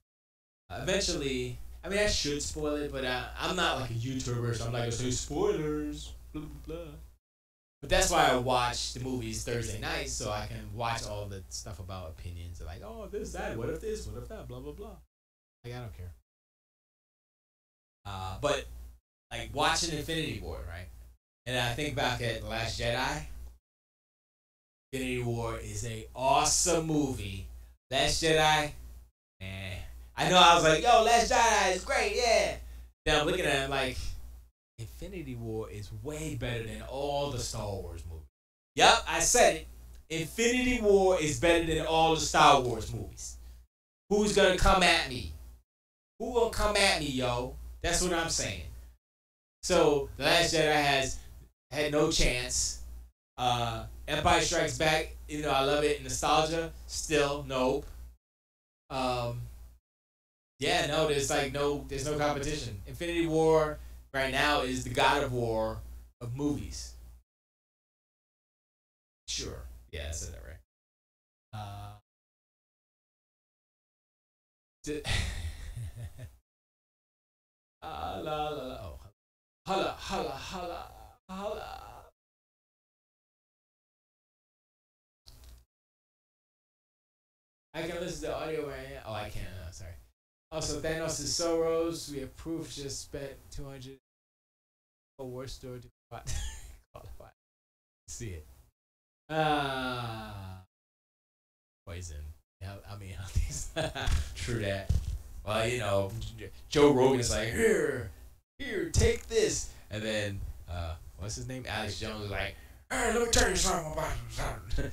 eventually, I mean I should spoil it, but I'm not like a YouTuber, so I'm not gonna say spoilers, blah blah blah. But that's why I watch the movies Thursday nights, so I can watch all the stuff about opinions, like this, that, what if this, what if that, blah blah blah. Like I don't care. But like watching Infinity War, right? And I think back at The Last Jedi. Infinity War is a awesome movie. Last Jedi, man. I know I was like, yo, Last Jedi is great, yeah. Then I'm looking at it like, Infinity War is way better than all the Star Wars movies. Yep, I said it. Infinity War is better than all the Star Wars movies. Who's gonna come at me? Who gonna come at me, yo? That's what I'm saying. So, The Last Jedi had no chance. Empire Strikes Back, you know, I love it. Nostalgia, still, nope. Yeah, no, there's no competition. Infinity War right now is the God of War of movies. Sure. Yeah, I said that right. La la la. Oh, holla, holla, holla, holla. I can listen to audio where I am. Oh, I can't. Sorry. Also, Thanos is Soros. We have proof. Just spent 200 a war store to qualify. See it. Poison. Yeah, I mean, true that. Well, you know, Joe Rogan is like, here, take this, and then what's his name? Alex Jones is like, hey, let me tell you something about something.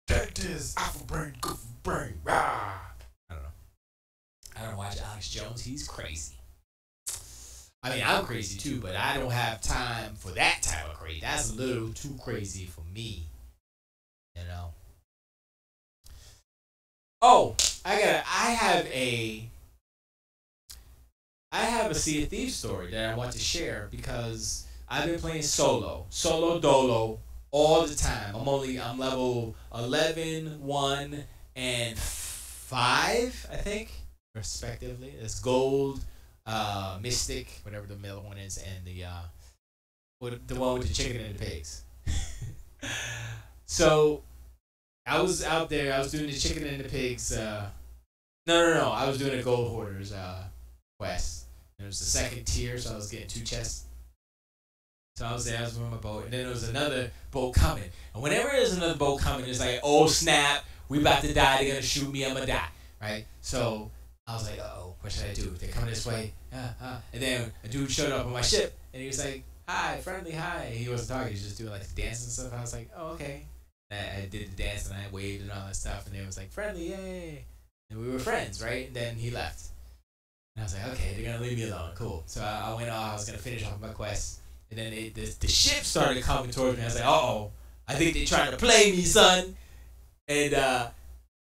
Take this, alpha brain, goofy brain, rah. I don't know. I don't watch Alex Jones. He's crazy. I mean, I'm crazy too, but I don't have time for that type of crazy. That's a little too crazy for me. You know. Oh, I have a Sea of Thieves story that I want to share because I've been playing solo dolo all the time. I'm level 11, 1, and 5, I think, respectively. It's gold, mystic, whatever the middle one is, and the one with the chicken and the pigs. So I was out there. I was doing the chicken and the pigs. No. I was doing a gold hoarders quest. It was the second tier, so I was getting 2 chests. So I was there. I was with my boat, and then there was another boat coming. And whenever there's another boat coming, it's like, oh snap, we about to die. They're gonna shoot me. I'm gonna die. Right. So I was like, what should I do? They're coming this way. And then a dude showed up on my ship, and he was like, hi, friendly, hi. He wasn't talking. He was just doing like the dance and stuff. I was like, oh okay. And I did the dance and I waved and all that stuff, and it was like friendly, yay. And we were friends, right? And then he left. And I was like, okay, they're gonna leave me alone, cool. So I went off. I was gonna finish off my quest, and then the ship started coming towards me. I was like, I think they're trying to play me, son. And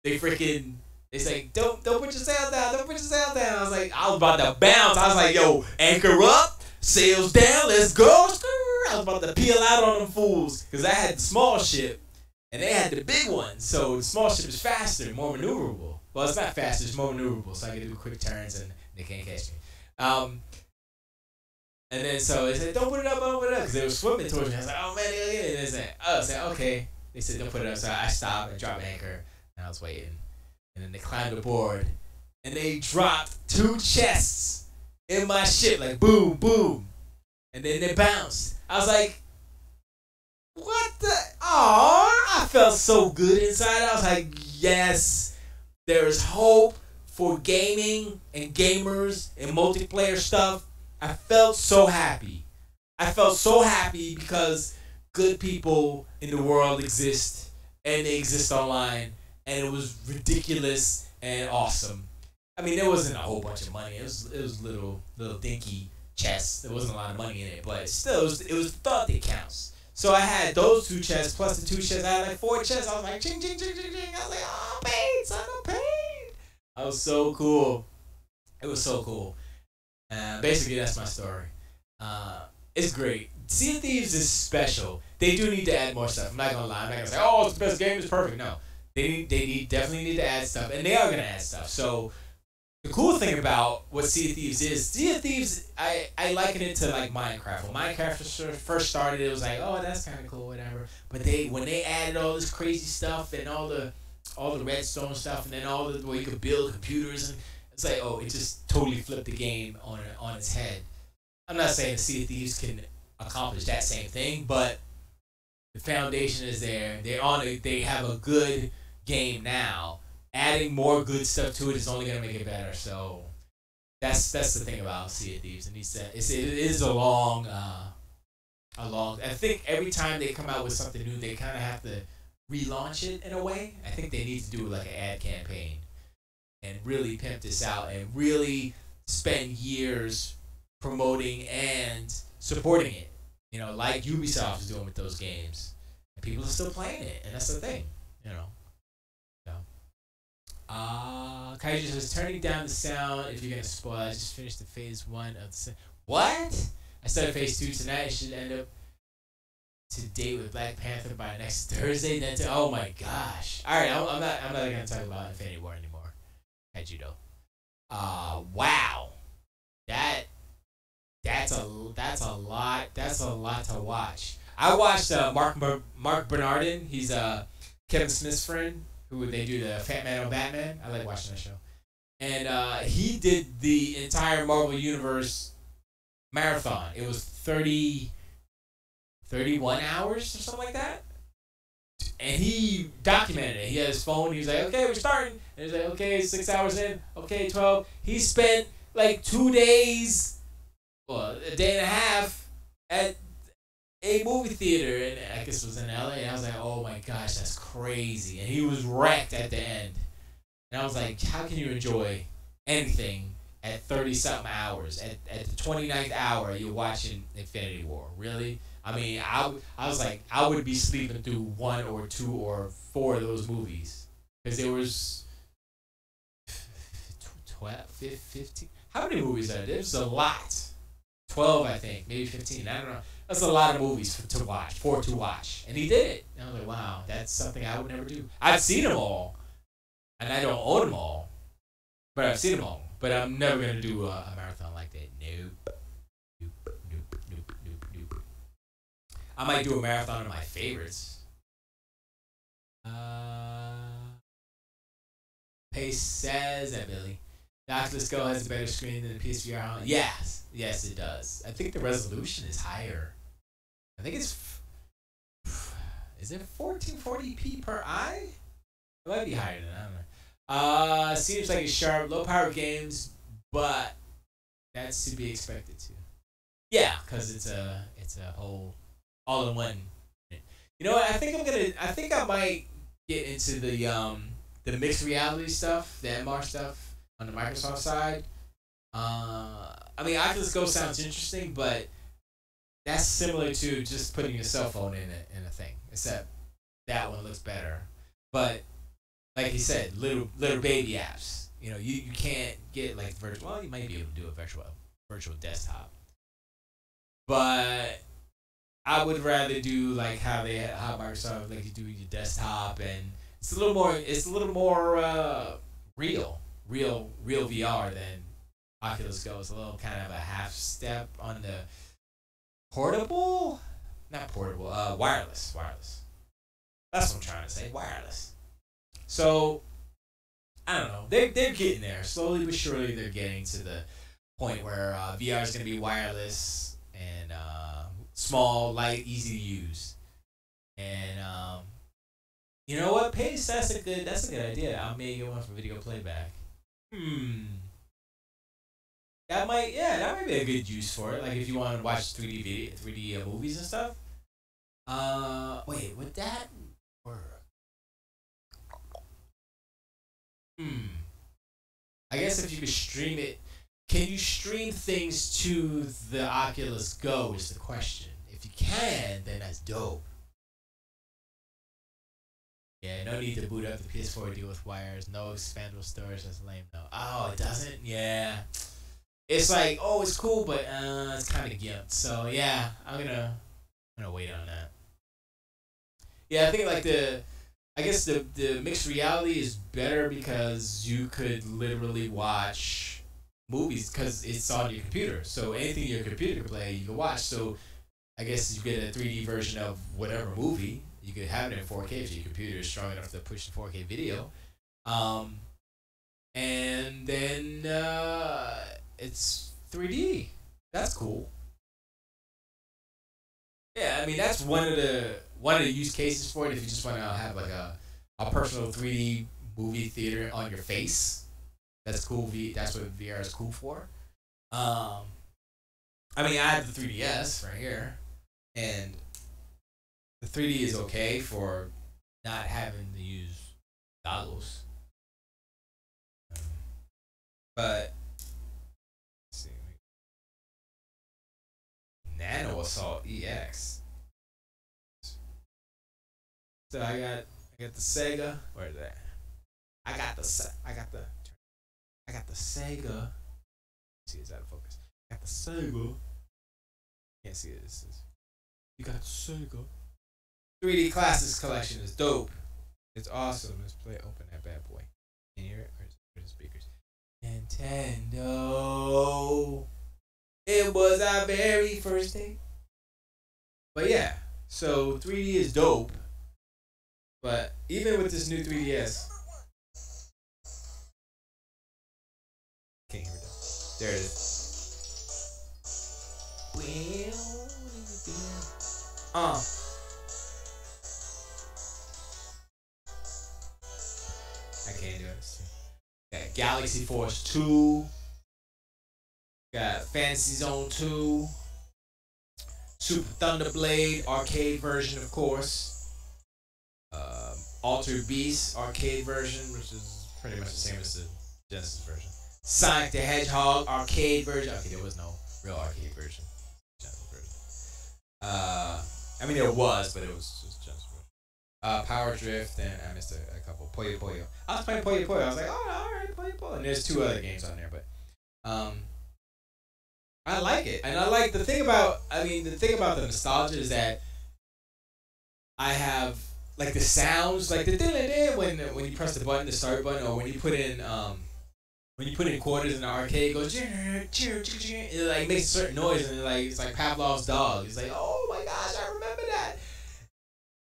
they freaking It's like, don't put your sail down. Don't put your sail down. I was about to bounce. I was like, yo, anchor up, sails down, let's go. I was about to peel out on them fools because I had the small ship and they had the big one. So the small ship is faster, more maneuverable. Well, it's not faster, it's more maneuverable. So I can do quick turns and they can't catch me. And then so they said, don't put it up, because they were swimming towards me. I was like, oh man, they gonna get it. And they said, oh, I said, okay. They said, don't put it up. So I stopped and dropped anchor and I was waiting. And then they climbed aboard and they dropped 2 chests in my ship, like boom, boom. And then they bounced. I was like, what the? Oh, I felt so good inside. I was like, yes, there is hope for gaming and gamers and multiplayer stuff. I felt so happy. I felt so happy because good people in the world exist and they exist online. And it was ridiculous and awesome. I mean, there wasn't a whole bunch of money. It was little dinky chests. There wasn't a lot of money in it, but still, it was the thought that counts. So I had those 2 chests plus the 2 chests. I had like 4 chests. I was like, ching, ching, ching, ching, ching. I was like, oh, paid, son, I'm paid. I was so cool. It was so cool. Basically, that's my story. It's great. Sea of Thieves is special. They do need to add more stuff. I'm not gonna lie. I'm not gonna say, oh, it's the best game. It's perfect. No. They definitely need to add stuff, and they are gonna add stuff. So the cool thing about what Sea of Thieves is, Sea of Thieves, I liken it to like Minecraft. When Minecraft first started, it was like, oh, that's kind of cool, whatever. But when they added all this crazy stuff and all the redstone stuff, and then all the where you could build computers, and it's like, oh, it just totally flipped the game on its head. I'm not saying Sea of Thieves can accomplish that same thing, but the foundation is there. They have a good game now. Adding more good stuff to it is only gonna make it better. So that's the thing about Sea of Thieves. And it is a long. I think every time they come out with something new, they kind of have to relaunch it in a way. I think they need to do like an ad campaign and really pimp this out and really spend years promoting and supporting it. You know, like Ubisoft is doing with those games. And people are still playing it, and that's the thing, you know. Kaiju says, turning down the sound if you're going to spoil. I just finished the phase 1 of the... What? I started phase 2 tonight. It should end up to date with Black Panther by next Thursday. Oh my gosh. Alright, I'm not going to talk about Infinity War anymore. Kaiju though. Wow. That's a lot to watch. I watched Mark Bernardin. He's Kevin Smith's friend, who they do the Fat Man on Batman. I like watching that show. And he did the entire Marvel Universe marathon. It was 31 hours or something like that. And he documented it. He had his phone. He was like, okay, we're starting. And he's like, okay, 6 hours in. Okay, 12. He spent like 2 days, well, a day and a half at a movie theater. And I guess it was in LA. And I was like, oh my gosh, that's crazy. And he was wrecked at the end. And I was like, how can you enjoy anything at 30-something hours? At the 29th hour, you're watching Infinity War. Really? I mean, I was like, I would be sleeping through 1 or 2 or 4 of those movies. Because there was 12, 15. How many movies are there? There's a lot. 12, I think. Maybe 15. I don't know. That's a lot of movies to watch. And he did it. And I was like, wow, that's something I would never do. I've seen them all. And I don't own them all. But I've seen them all. But I'm never going to do a marathon like that. Nope. I might do a marathon of my favorites. Pace says that, Billy. The Oculus Go has a better screen than the PSVR. Yes, it does. I think the resolution is higher. I think it's... Is it 1440p per eye? It might be higher than that. I don't know. Seems like it's sharp, low-power games, but that's to be expected too. Yeah, because it's a whole all-in-one. You know what? I think I might get into the mixed reality stuff, the MR stuff on the Microsoft side. I mean, Oculus Go sounds interesting, but that's similar to just putting your cell phone in a thing, except that one looks better. But like he said, little baby apps. You know, you can't get like virtual. Well, you might be able to do a virtual desktop, but I would rather do like how Microsoft like you do your desktop, and it's a little more real VR than Oculus Go. It's a little kind of a half step on the wireless. That's what I'm trying to say, wireless. So I don't know. They're getting there slowly but surely. They're getting to the point where VR is going to be wireless and small, light, easy to use. And you know what, Pace? That's a good idea. I'll make it one for video playback. That might be a good use for it. Like if you want to watch 3D movies and stuff. Wait, would that work? I guess if you could stream it, can you stream things to the Oculus Go is the question. If you can, then that's dope. Yeah, no need to boot up the PS4 deal with wires. No expandable storage. That's lame though. Oh, it doesn't? Yeah. It's like, oh, it's cool, but it's kind of gimped. So yeah, I'm gonna wait on that. Yeah, I think like I guess the mixed reality is better because you could literally watch movies because it's on your computer. So anything your computer can play, you can watch. So I guess you get a 3D version of whatever movie. You could have it in 4K if your computer is strong enough to push the 4K video. And then it's 3D. That's cool. Yeah, I mean that's one of the use cases for it. If you just want to have like a personal 3D movie theater on your face, that's cool. That's what VR is cool for. I mean, I have the 3DS right here, and the 3D is okay for not having to use goggles. But let's see, Nano Assault EX. So I got the Sega. Where is that? I got the Sega. Let's see, is that a focus? I got the Sega. Can't see it. You got the Sega. 3D Classics collection is dope. It's awesome. Let's open that bad boy. Can you hear it? Where's the speakers? Nintendo. It was our very first day. But yeah, so 3D is dope. But even with this new 3DS, can't hear it though. There it is. I can't do it. Got Galaxy Force 2. Got Fantasy Zone 2. Super Thunderblade arcade version, of course. Altered Beast arcade version, which is pretty much the same as the Genesis version. Sonic the Hedgehog arcade version. Okay, there was no real arcade version. Genesis version. I mean there was, but it was just Genesis version. Power Drift, and I missed a couple. Puyo Puyo. I was playing Puyo Puyo. I was like, oh, all right, Puyo Puyo. And there's 2 other games on there, but I like it, and I like the thing about the nostalgia is that I have like the sounds, like the when you press the button, the start button, or when you put in quarters in the arcade, it goes it like makes a certain noise, and it's like Pavlov's dog. It's like, oh my gosh, I remember that.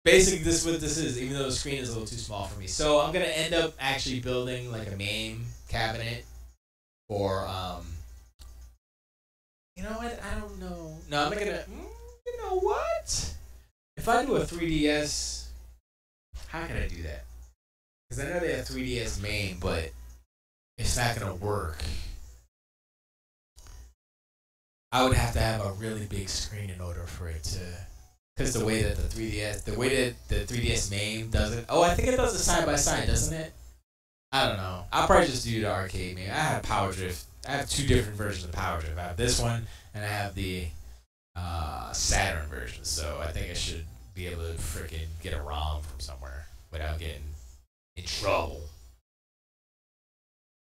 Basically, this is what this is, even though the screen is a little too small for me. So I'm gonna end up actually building like a main cabinet, or you know what? I don't know. No, I'm not gonna. You know what? If I do a 3DS. How can I do that? Because I know they have 3DS main, but it's not gonna work. I would have to have a really big screen in order for it to. Because the way that the 3DS main does it. Oh, I think it does it side by side, doesn't it? I don't know. I'll probably just do the arcade main. I have Power Drift. I have 2 different versions of Power Drift. I have this one, and I have the Saturn version. So I think I should be able to freaking get a ROM from somewhere without getting in trouble.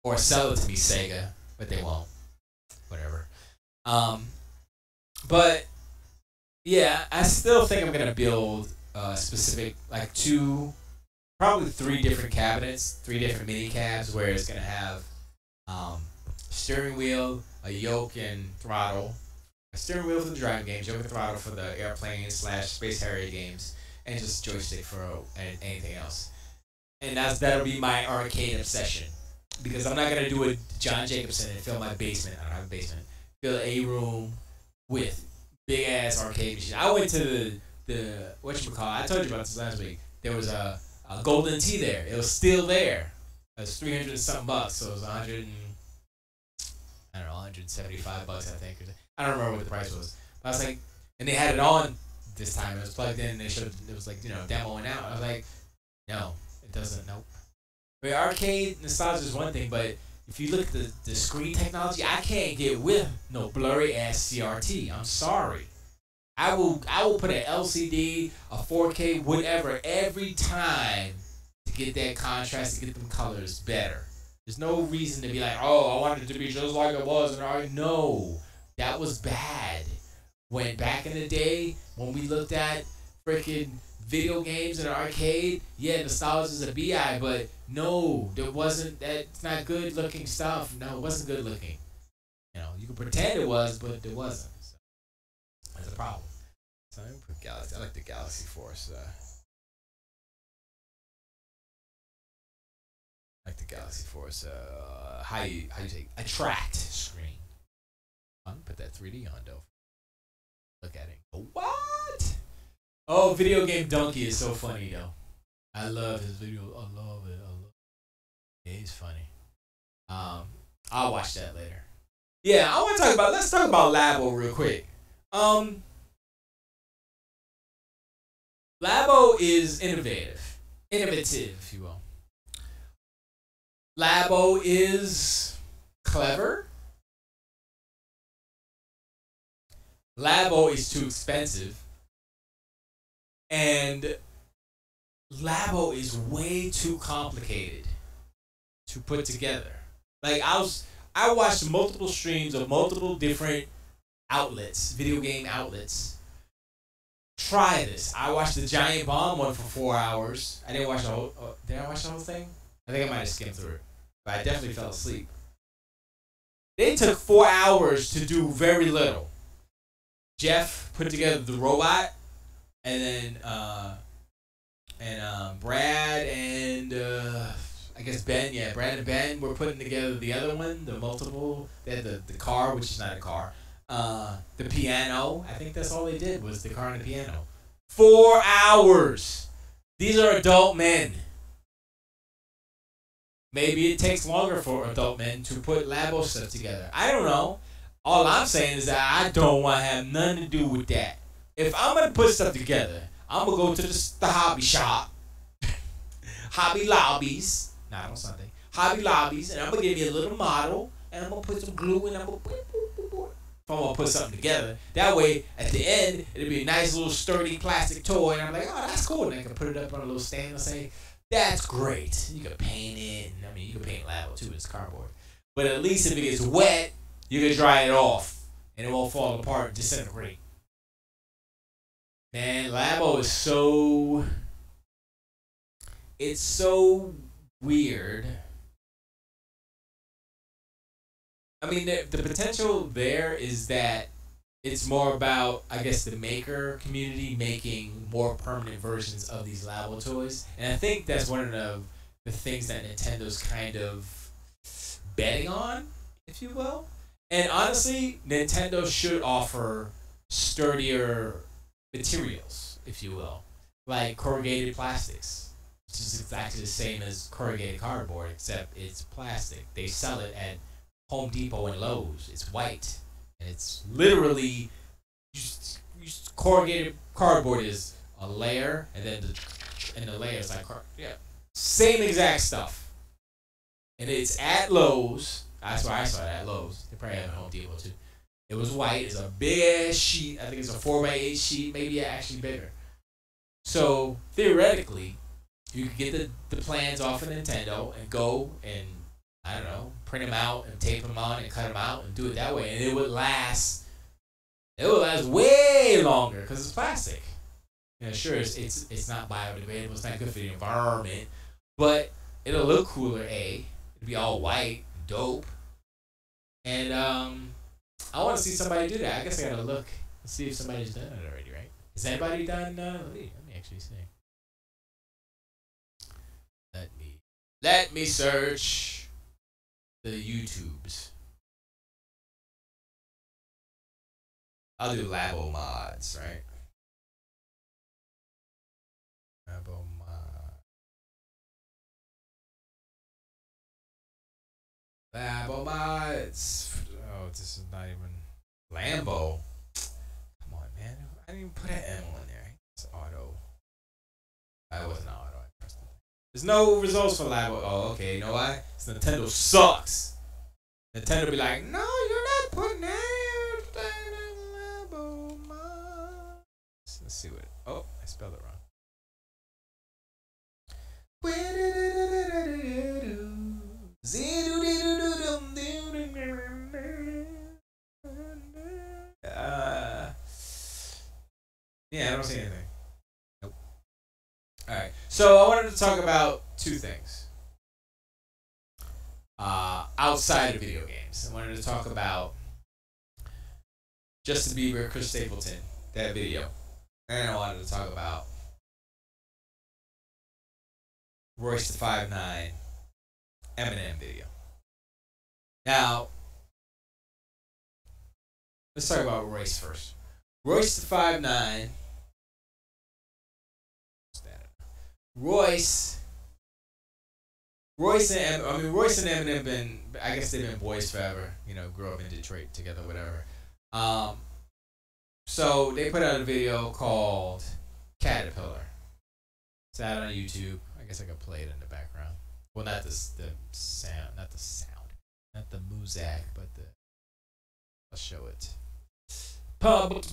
Or sell it to me, Sega, but they won't. Whatever. But yeah, I still think I'm gonna build specific like probably 3 different cabinets, 3 different mini cabs where it's gonna have steering wheel, a yoke and throttle, a steering wheel for the driving games, yoke and throttle for the airplane / Space Harrier games, and just joystick for anything else. And that'll be my arcade obsession. Because I'm not gonna do a John Jacobson and fill my basement. I don't have a basement. Fill a room with big ass arcade machines. I went to the whatchamacallit, I told you about this last week. There was a Golden Tee there. It was still there. It was $300 and something bucks. So it was 175 bucks, I think. I don't remember what the price was. But I was like, and they had it on this time. It was plugged in. And they showed it was like demoing out. I was like, no, it doesn't. Nope. But arcade nostalgia is one thing, but if you look at the screen technology, I can't get with no blurry ass CRT. I'm sorry. I will put an LCD, a 4K, whatever, every time to get that contrast, to get them colors better. There's no reason to be like, oh, I wanted it to be just like it was, and I no, that was bad. When back in the day, when we looked at freaking video games in an arcade, yeah, nostalgia is a bi, but no, there wasn't. That's not good looking stuff. No, it wasn't good looking. You could pretend it was, but it wasn't. So that's a problem. So I'm gonna put Galaxy. I like the Galaxy Force. I like the Galaxy Force. How you say attract screen? I'm gonna put that 3D on though. Look at it. What? Oh, video game donkey is so funny though. I love his video. I love it. Yeah, he's funny. I'll watch that later. Yeah, I want to talk about. Let's talk about Labo real quick. Labo is innovative, if you will. Labo is clever. Labo is too expensive. And Labo is way too complicated to put together. Like I watched multiple streams of multiple different outlets, video game outlets. Try this. I watched the Giant Bomb one for 4 hours. I didn't watch the whole. Did I watch the whole thing? I think I might have skimmed through it, but I definitely fell asleep. They took 4 hours to do very little. Jeff put together the robot, and then Brad and I guess Ben. Yeah, Brad and Ben were putting together the other one, the multiple. They had the car, which is not a car. The piano. I think that's all they did was the car and the piano. 4 hours. These are adult men. Maybe it takes longer for adult men to put Labo stuff together. I don't know. All I'm saying is that I don't want to have nothing to do with that. If I'm going to put stuff together, I'm going to go to the hobby shop, Hobby Lobbies, not on Sunday, Hobby Lobbies, and I'm going to give me a little model, and I'm going to put some glue, and I'm going to if I'm going to put something together. That way, at the end, it'll be a nice little sturdy plastic toy, and I'm like, oh, that's cool. And I can put it up on a little stand and say, that's great. You can paint it. I mean, you can paint Labo too. It's cardboard. But at least if it gets wet, you can dry it off, and it won't fall apart and disintegrate. Man, Labo is so... It's so weird. I mean, the potential there is that it's more about, I guess, the maker community making more permanent versions of these Labo toys. And I think that's one of the things that Nintendo's kind of betting on, if you will. And honestly, Nintendo should offer sturdier materials, if you will, like corrugated plastics, which is exactly the same as corrugated cardboard, except it's plastic. They sell it at Home Depot and Lowe's. It's white, and it's literally corrugated cardboard is a layer, and then the layer is like same exact stuff, and it's at Lowe's. That's where I saw it, at Lowe's. They probably have it at Home Depot too. It was white. It's a big ass sheet. I think it's a 4x8 sheet, maybe actually bigger. So theoretically, You could get the plans off of Nintendo and go and, I don't know, print them out and tape them on and cut them out and do it that way. And it would last way longer because it's plastic. You know, sure, it's not biodegradable. It's not good for the environment. But it'll look cooler, A. It'll be all white, dope. And I want to see somebody do that. I guess I got to look and see if somebody's done it already, right? Has anybody done, let me actually see. Let me search the YouTubes. I'll do Labo mods, right? Labo mod. Labo mods. Oh, this is not even Lambo. Come on, man. I didn't even put an M on there. It's auto. That wasn't auto. There's no results for Labo. Oh, okay. You know why? It's Nintendo sucks. Nintendo be like, no, you're not putting anything in Labo mods. Let's see what. Oh, I spelled it wrong. Yeah, I don't see anything. Nope. All right. So I wanted to talk about two things. Outside of video games, I wanted to talk about Justin Bieber, Chris Stapleton, that video, and I wanted to talk about Royce the 5'9", Eminem video. Now, let's talk about Royce first. Royce the 5'9". Royce and Eminem been, I guess they've been boys forever. You know, grew up in Detroit together, whatever. So they put out a video called Caterpillar. It's out on YouTube. I guess I could play it in the background. Well, not the sound, not the muzak, but I'll show it. Look,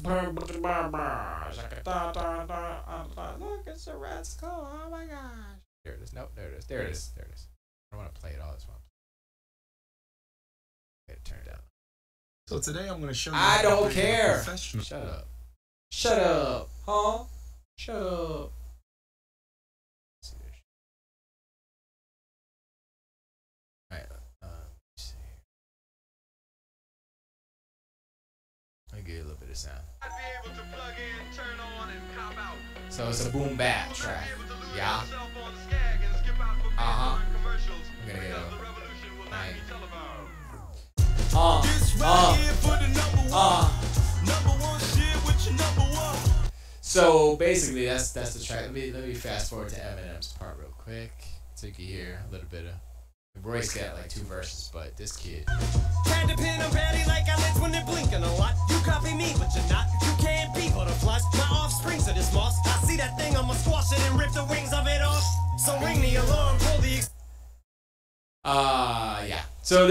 it's a red skull. Oh my gosh. There it is. Nope, there it is. There it is. There it is. I don't want to play it all this one. Okay, turn it down. So today I'm going to show you. I don't care. Shut up. Shut up. Huh? Shut up. Alright, let's see. Let me give you a little bit of sound. So it's a boom bap track. Yeah. I'm gonna get So basically that's the track. Let me fast forward to Eminem's part real quick so you can hear a little bit of. Royce got like 2 verses, but this kid. Can't depend on patty like eyelids when they're blinking a lot. You copy me, but you're not. You can't be butterflies. My offsprings are this moss. I see that thing, I'ma squash it and rip the wings of it off. So ring the alarm, pull the. Yeah. So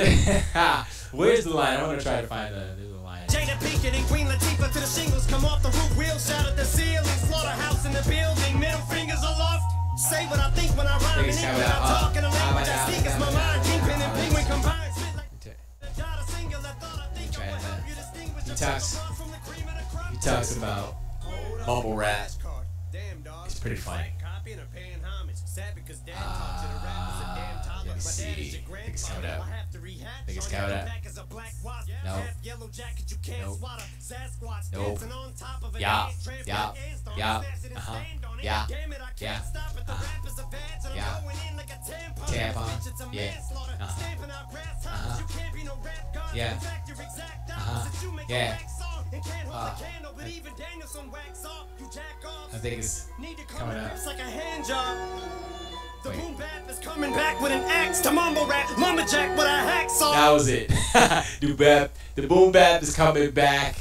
where's the line? I want to try to find there's a line. Jada Pinkett and Queen Latifah to the shingles come off the roof wheel, shout at the ceiling, slaughterhouse in the building, middle fingers aloft. Say what I think when I rhyme and when I talk in a language I speak. It's my mind, kingpin and penguin combined. He talks about mumble rap. It's pretty funny. Let me see. I think it's coming out. I think it's coming out. No. Nope. Nope. Yeah. Yeah. Yeah. Uh-huh. Yeah. Yeah. Yeah. Tampon. Yeah. Uh-huh. Uh-huh. Yeah. Uh-huh. Yeah. I think it's coming out. The boom bap is coming back with an axe to mumble rap, lumberjack with a hacksaw. That was it. The boom bap is coming back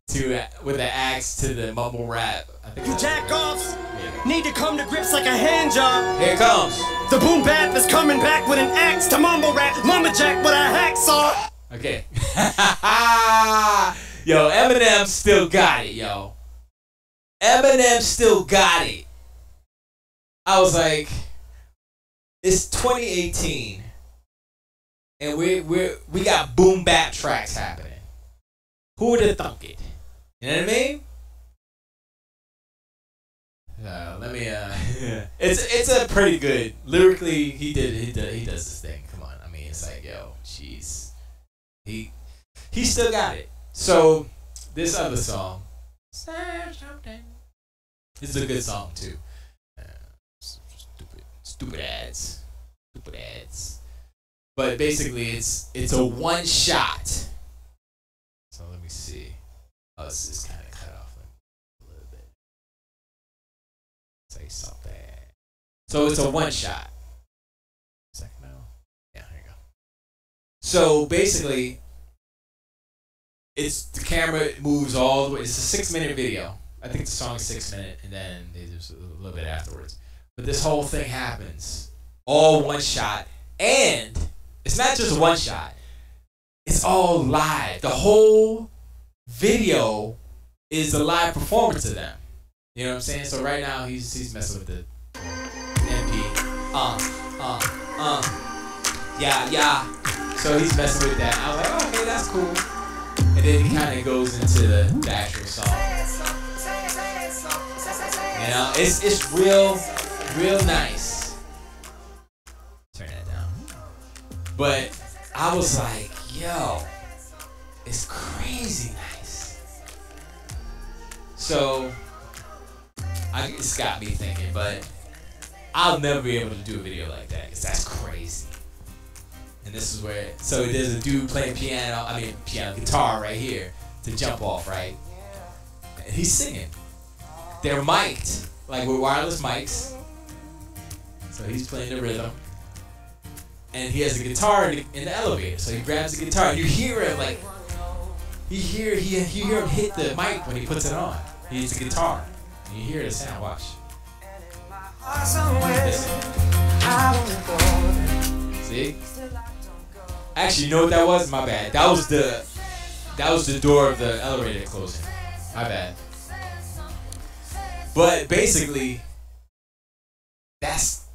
to with an axe to the mumble rap. I think you jack offs need to come to grips like a hand job. Here it comes. The boom bap is coming back with an axe to mumble rap, lumberjack with a hacksaw. Okay. Yo, Eminem still got it, yo. Eminem still got it. I was like, it's 2018, and we got boom bap tracks happening. Who would have thunk it? You know what I mean? Let me. It's a pretty good lyrically. He does this thing. Come on, I mean, it's like, yo, jeez, he still got it. So this other song, it's a good song too. Stupid ads. But basically, it's a one shot. So let me see. Oh, this is kind of cut off a little bit. Say something. So it's a one shot. Second now. Yeah, here you go. So basically, it's the camera moves all the way. It's a 6-minute video. I think the song is 6 minutes, and then there's a little bit afterwards. But this whole thing happens all one shot, and it's not just one shot. It's all live. The whole video is a live performance of them. You know what I'm saying? So right now he's messing with the MP. Yeah. So he's messing with that. I was like, oh, okay, that's cool. And then he kind of goes into the actual song. You know, it's real nice. Turn that down. But I was like, yo, it's crazy nice. So it's got me thinking, but I'll never be able to do a video like that because that's crazy. And this is where, so there's a dude playing guitar right here to jump off, right? And he's singing. They're mic'd, like with wireless mics. So he's playing the rhythm. And he has a guitar in the elevator. So he grabs the guitar and you hear him like, you hear him hit the mic when he puts it on. He hits the guitar. And you hear the sound, watch. Listen. See? Actually, you know what that was? My bad. That was the door of the elevator closing. My bad. But basically, this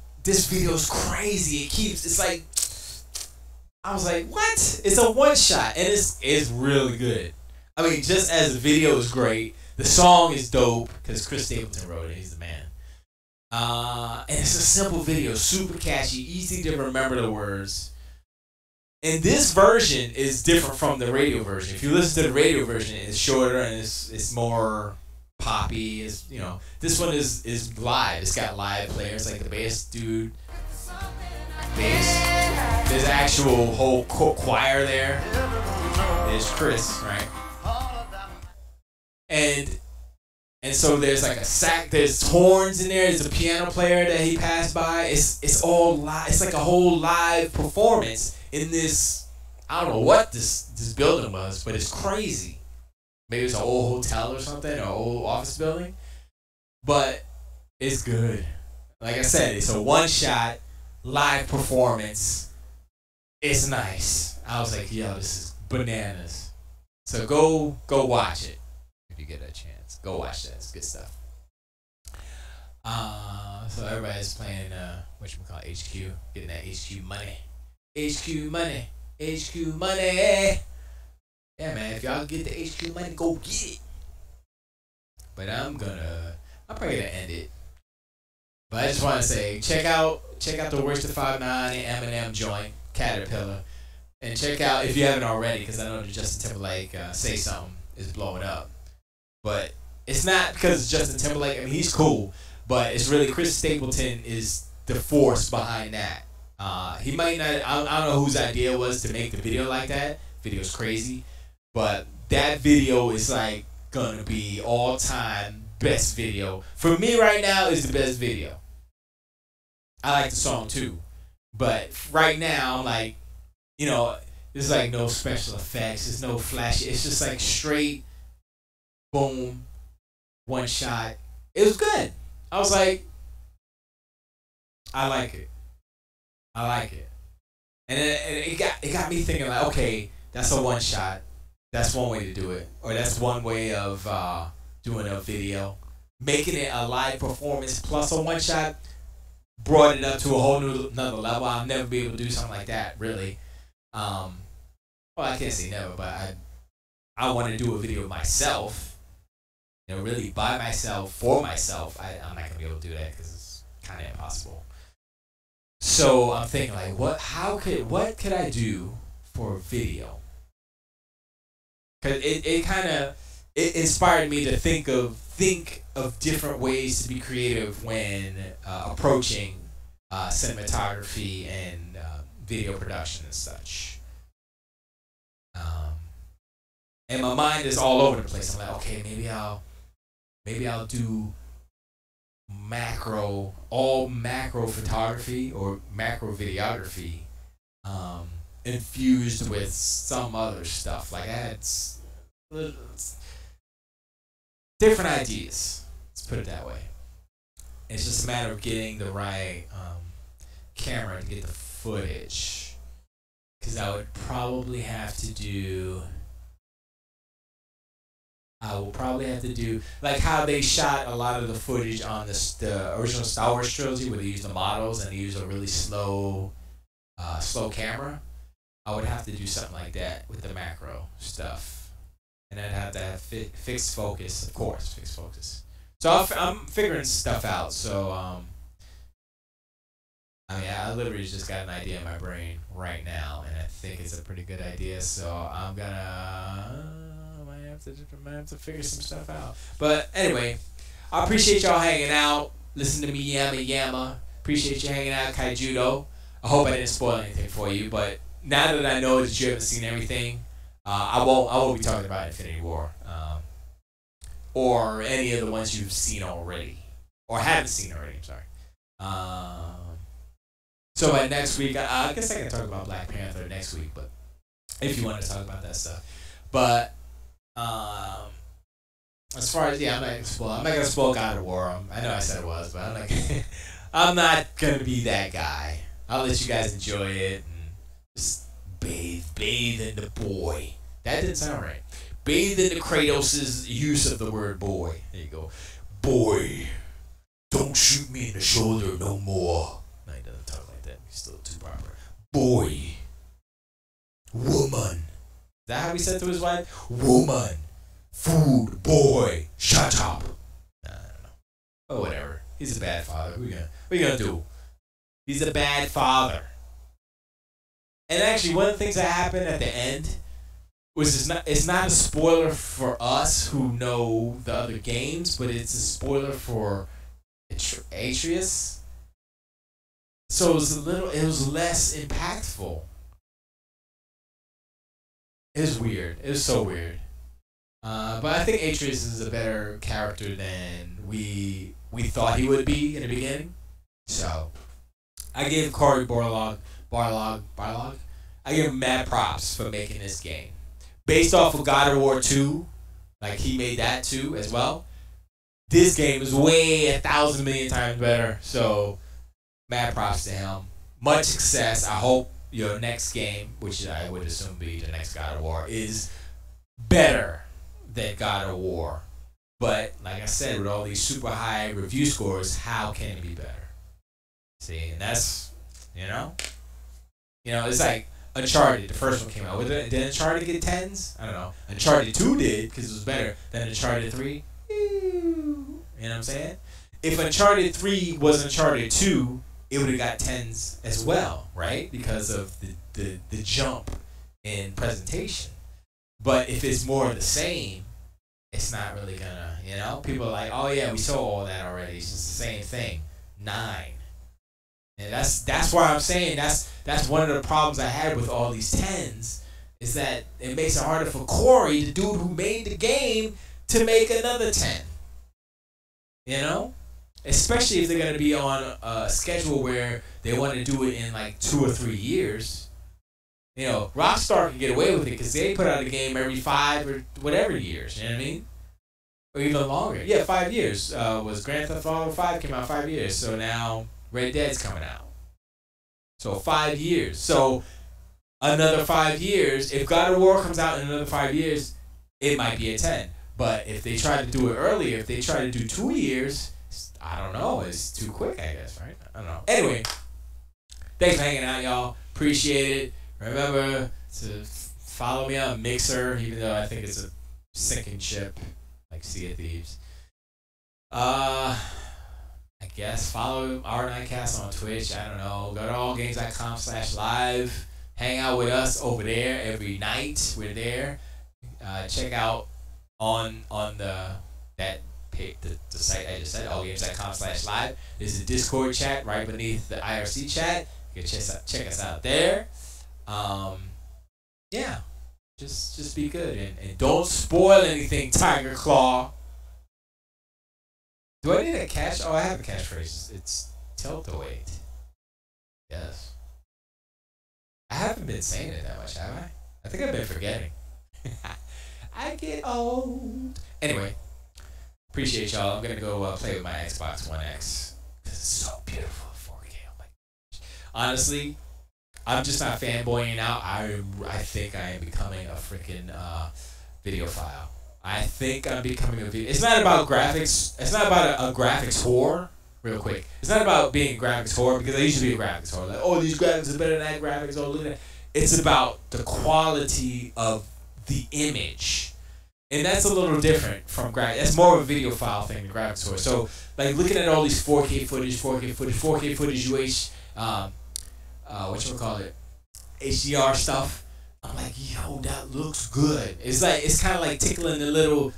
video is crazy. It's like, I was like, what? It's a one shot, and it's really good. I mean, just as the video is great, the song is dope because Chris Stapleton wrote it. He's the man. And it's a simple video, super catchy, easy to remember the words. And this version is different from the radio version. If you listen to the radio version, it's shorter and it's more poppy. Is, you know, this one is live. It's got live players like the bass dude, bass. There's actual whole choir there. There's Chris, right? And so there's like a sax. There's horns in there. There's a piano player that he passed by. It's all live. It's like a whole live performance in this. I don't know what this building was, but it's crazy. Maybe it's an old hotel or something, or an old office building. But it's good. Like I said, it's a one-shot live performance. It's nice. I was like, yo, this is bananas. So go watch it if you get a chance. Go watch that. It's good stuff. So everybody's playing HQ, getting that HQ money. HQ money. HQ money. Yeah, man, if y'all get the HQ money, go get it. But I'm probably gonna end it. But I just want to say, check out the Worst of 5'9" and Eminem joint, Caterpillar, and check out, if you haven't already, because I know the Justin Timberlake Say Something is blowing up. But it's not because it's Justin Timberlake. I mean, he's cool, but it's really Chris Stapleton is the force behind that. He might not. I don't know whose idea was to make the video like that. Video's crazy. But that video is like gonna be all-time best video. For me right now, is the best video. I like the song too. But right now, I'm like, you know, there's like no special effects. There's no flash. It's just like straight, boom, one shot. It was good. I was like, I like it. I like it. And it got me thinking like, okay, that's a one shot. That's one way to do it. Or that's one way of doing a video. Making it a live performance plus a one shot, brought it up to a whole another level. I'll never be able to do something like that, really. Well, I can't say never, but I want to do a video myself. Really by myself, for myself. I'm not gonna be able to do that because it's kind of impossible. So I'm thinking like, what could I do for a video? Because it inspired me to think of different ways to be creative when approaching cinematography and video production and such. And my mind is all over the place. I'm like, okay, maybe I'll do all macro photography or macro videography, infused with some other stuff. Like I had different ideas. Let's put it that way. It's just a matter of getting the right camera to get the footage. Because I will probably have to do like how they shot a lot of the footage on the original Star Wars trilogy, where they used the models and they used a really slow camera. I would have to do something like that with the macro stuff, and I'd have to have fixed focus, of course, fixed focus. So I'm figuring stuff out. So I literally just got an idea in my brain right now, and I think it's a pretty good idea. So I might have to figure some stuff out. But anyway, I appreciate y'all hanging out, listening to me yamma. Appreciate you hanging out, Kaijudo. I hope I didn't spoil anything for you, but now that I know that you haven't seen everything, I won't be talking about Infinity War, or any of the ones you've seen already, or haven't seen already. I'm sorry. So by next week, I guess I can talk about Black Panther next week, but if you want to talk about that stuff. But as far as I'm not gonna spoil God of War. I know I said it was, but I'm not gonna be that guy. I'll let you guys enjoy it and just bathe in the boy. That didn't sound right. Bathe in the Kratos' use of the word boy. There you go. Boy, don't shoot me in the shoulder no more. No, he doesn't talk like that. He's still too proper. Boy, woman. Is that how he said to his wife? Woman, food, boy, shut up. I don't know. Oh, whatever. He's a bad father. What are you gonna do? He's a bad father. And actually, one of the things that happened at the end was it's not a spoiler for us who know the other games, but it's a spoiler for Atreus. So it was less impactful. It was weird. It was so weird. But I think Atreus is a better character than we thought he would be in the beginning. So I gave Cory Barlog. I give him mad props for making this game. Based off of God of War 2, like he made that too as well. This game is way 1,000 million times better. So mad props to him. Much success. I hope your next game, which I would assume be the next God of War, is better than God of War. But like I said, with all these super high review scores, how can it be better? See, and that's, it's like Uncharted, the first one came out. Did Uncharted get 10s? I don't know. Uncharted 2 did, because it was better than Uncharted 3. You know what I'm saying? If Uncharted 3 was Uncharted 2, it would have got 10s as well, right? Because of the jump in presentation. But if it's more of the same, it's not really gonna, people are like, oh yeah, we saw all that already. It's just the same thing. 9. And that's why I'm saying that's one of the problems I had with all these 10s, is that it makes it harder for Cory, the dude who made the game, to make another 10. Especially if they're going to be on a schedule where they want to do it in like 2 or 3 years. Rockstar can get away with it because they put out a game every 5 or whatever years, you know what I mean? Or even longer. Yeah, 5 years. Was Grand Theft Auto 5 came out 5 years, so now Red Dead's coming out. So 5 years. So another 5 years, if God of War comes out in another 5 years, it might be a 10. But if they try to do it earlier, if they try to do 2 years, I don't know. It's too quick, I guess, right? I don't know. Anyway, thanks for hanging out, y'all. Appreciate it. Remember to follow me on Mixer, even though I think it's a sinking ship, like Sea of Thieves. I guess follow R9Cast on Twitch. I don't know. Go to allgames.com/live. Hang out with us over there every night. We're there. Check out on the site I just said, allgames.com/live. There's a Discord chat right beneath the IRC chat. You can check us out there. Yeah, just be good and don't spoil anything, Tiger Claw. Do I need a catch? Oh, I have a catchphrase. It's tilt-a-weight. Yes. I haven't been saying it that much, have I? I think I've been forgetting. I get old. Anyway, appreciate y'all. I'm gonna go play with my Xbox One X because it's so beautiful, 4K. Oh my gosh. Honestly, I'm just not fanboying out. I think I am becoming a freaking videophile. I think I'm becoming a video. It's not about graphics. It's not about a graphics whore. Real quick, it's not about being a graphics whore because I used to be a graphics whore. Like, oh, these graphics are better than that graphics. Oh, look at that. It's about the quality of the image, and that's a little different from graphics. That's more of a video file thing than graphics whore. So, like looking at all these 4K footage, whatchamacallit, HDR stuff. I'm like, yo, that looks good. It's kind of like tickling the little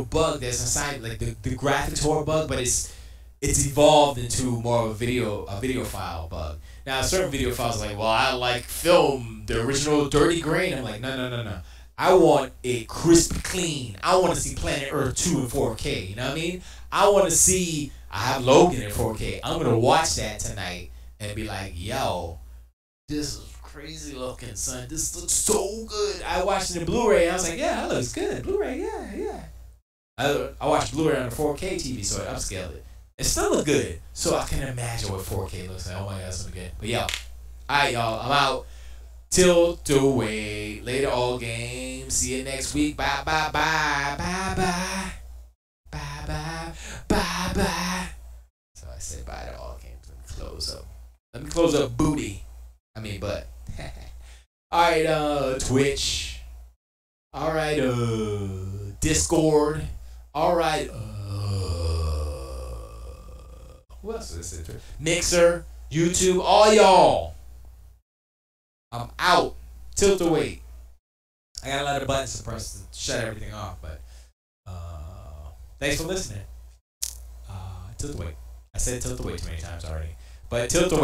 bug that's inside, like the graphics horror bug, but it's evolved into more of a video file bug. Now, certain video files are like, well, I like film, the original dirty grain. I'm like, no. I want it crisp clean. I want to see Planet Earth 2 in 4K. You know what I mean? I want to see. I have Logan in 4K. I'm gonna watch that tonight and be like, yo, this is crazy looking, son. This looks so good. I watched it in Blu-ray. I was like, yeah, that looks good. Blu-ray, yeah. I watched Blu-ray on a 4K TV, so I upscaled it. It still look good, so I can imagine what 4K looks like. Oh my God, that's so good. But yo, alright, y'all, I'm out. Tilt away. Later, all games. See you next week. Bye. So I said bye to all games. Let me close up booty. I mean butt. Alright, Twitch. Alright, Discord. Alright, who else is this? Mixer, YouTube, all y'all. I'm out. Tilt the weight. I got a lot of buttons to press to shut everything off, but thanks for listening. Tilt the weight. I said tilt the weight too many times already, but tilt the weight.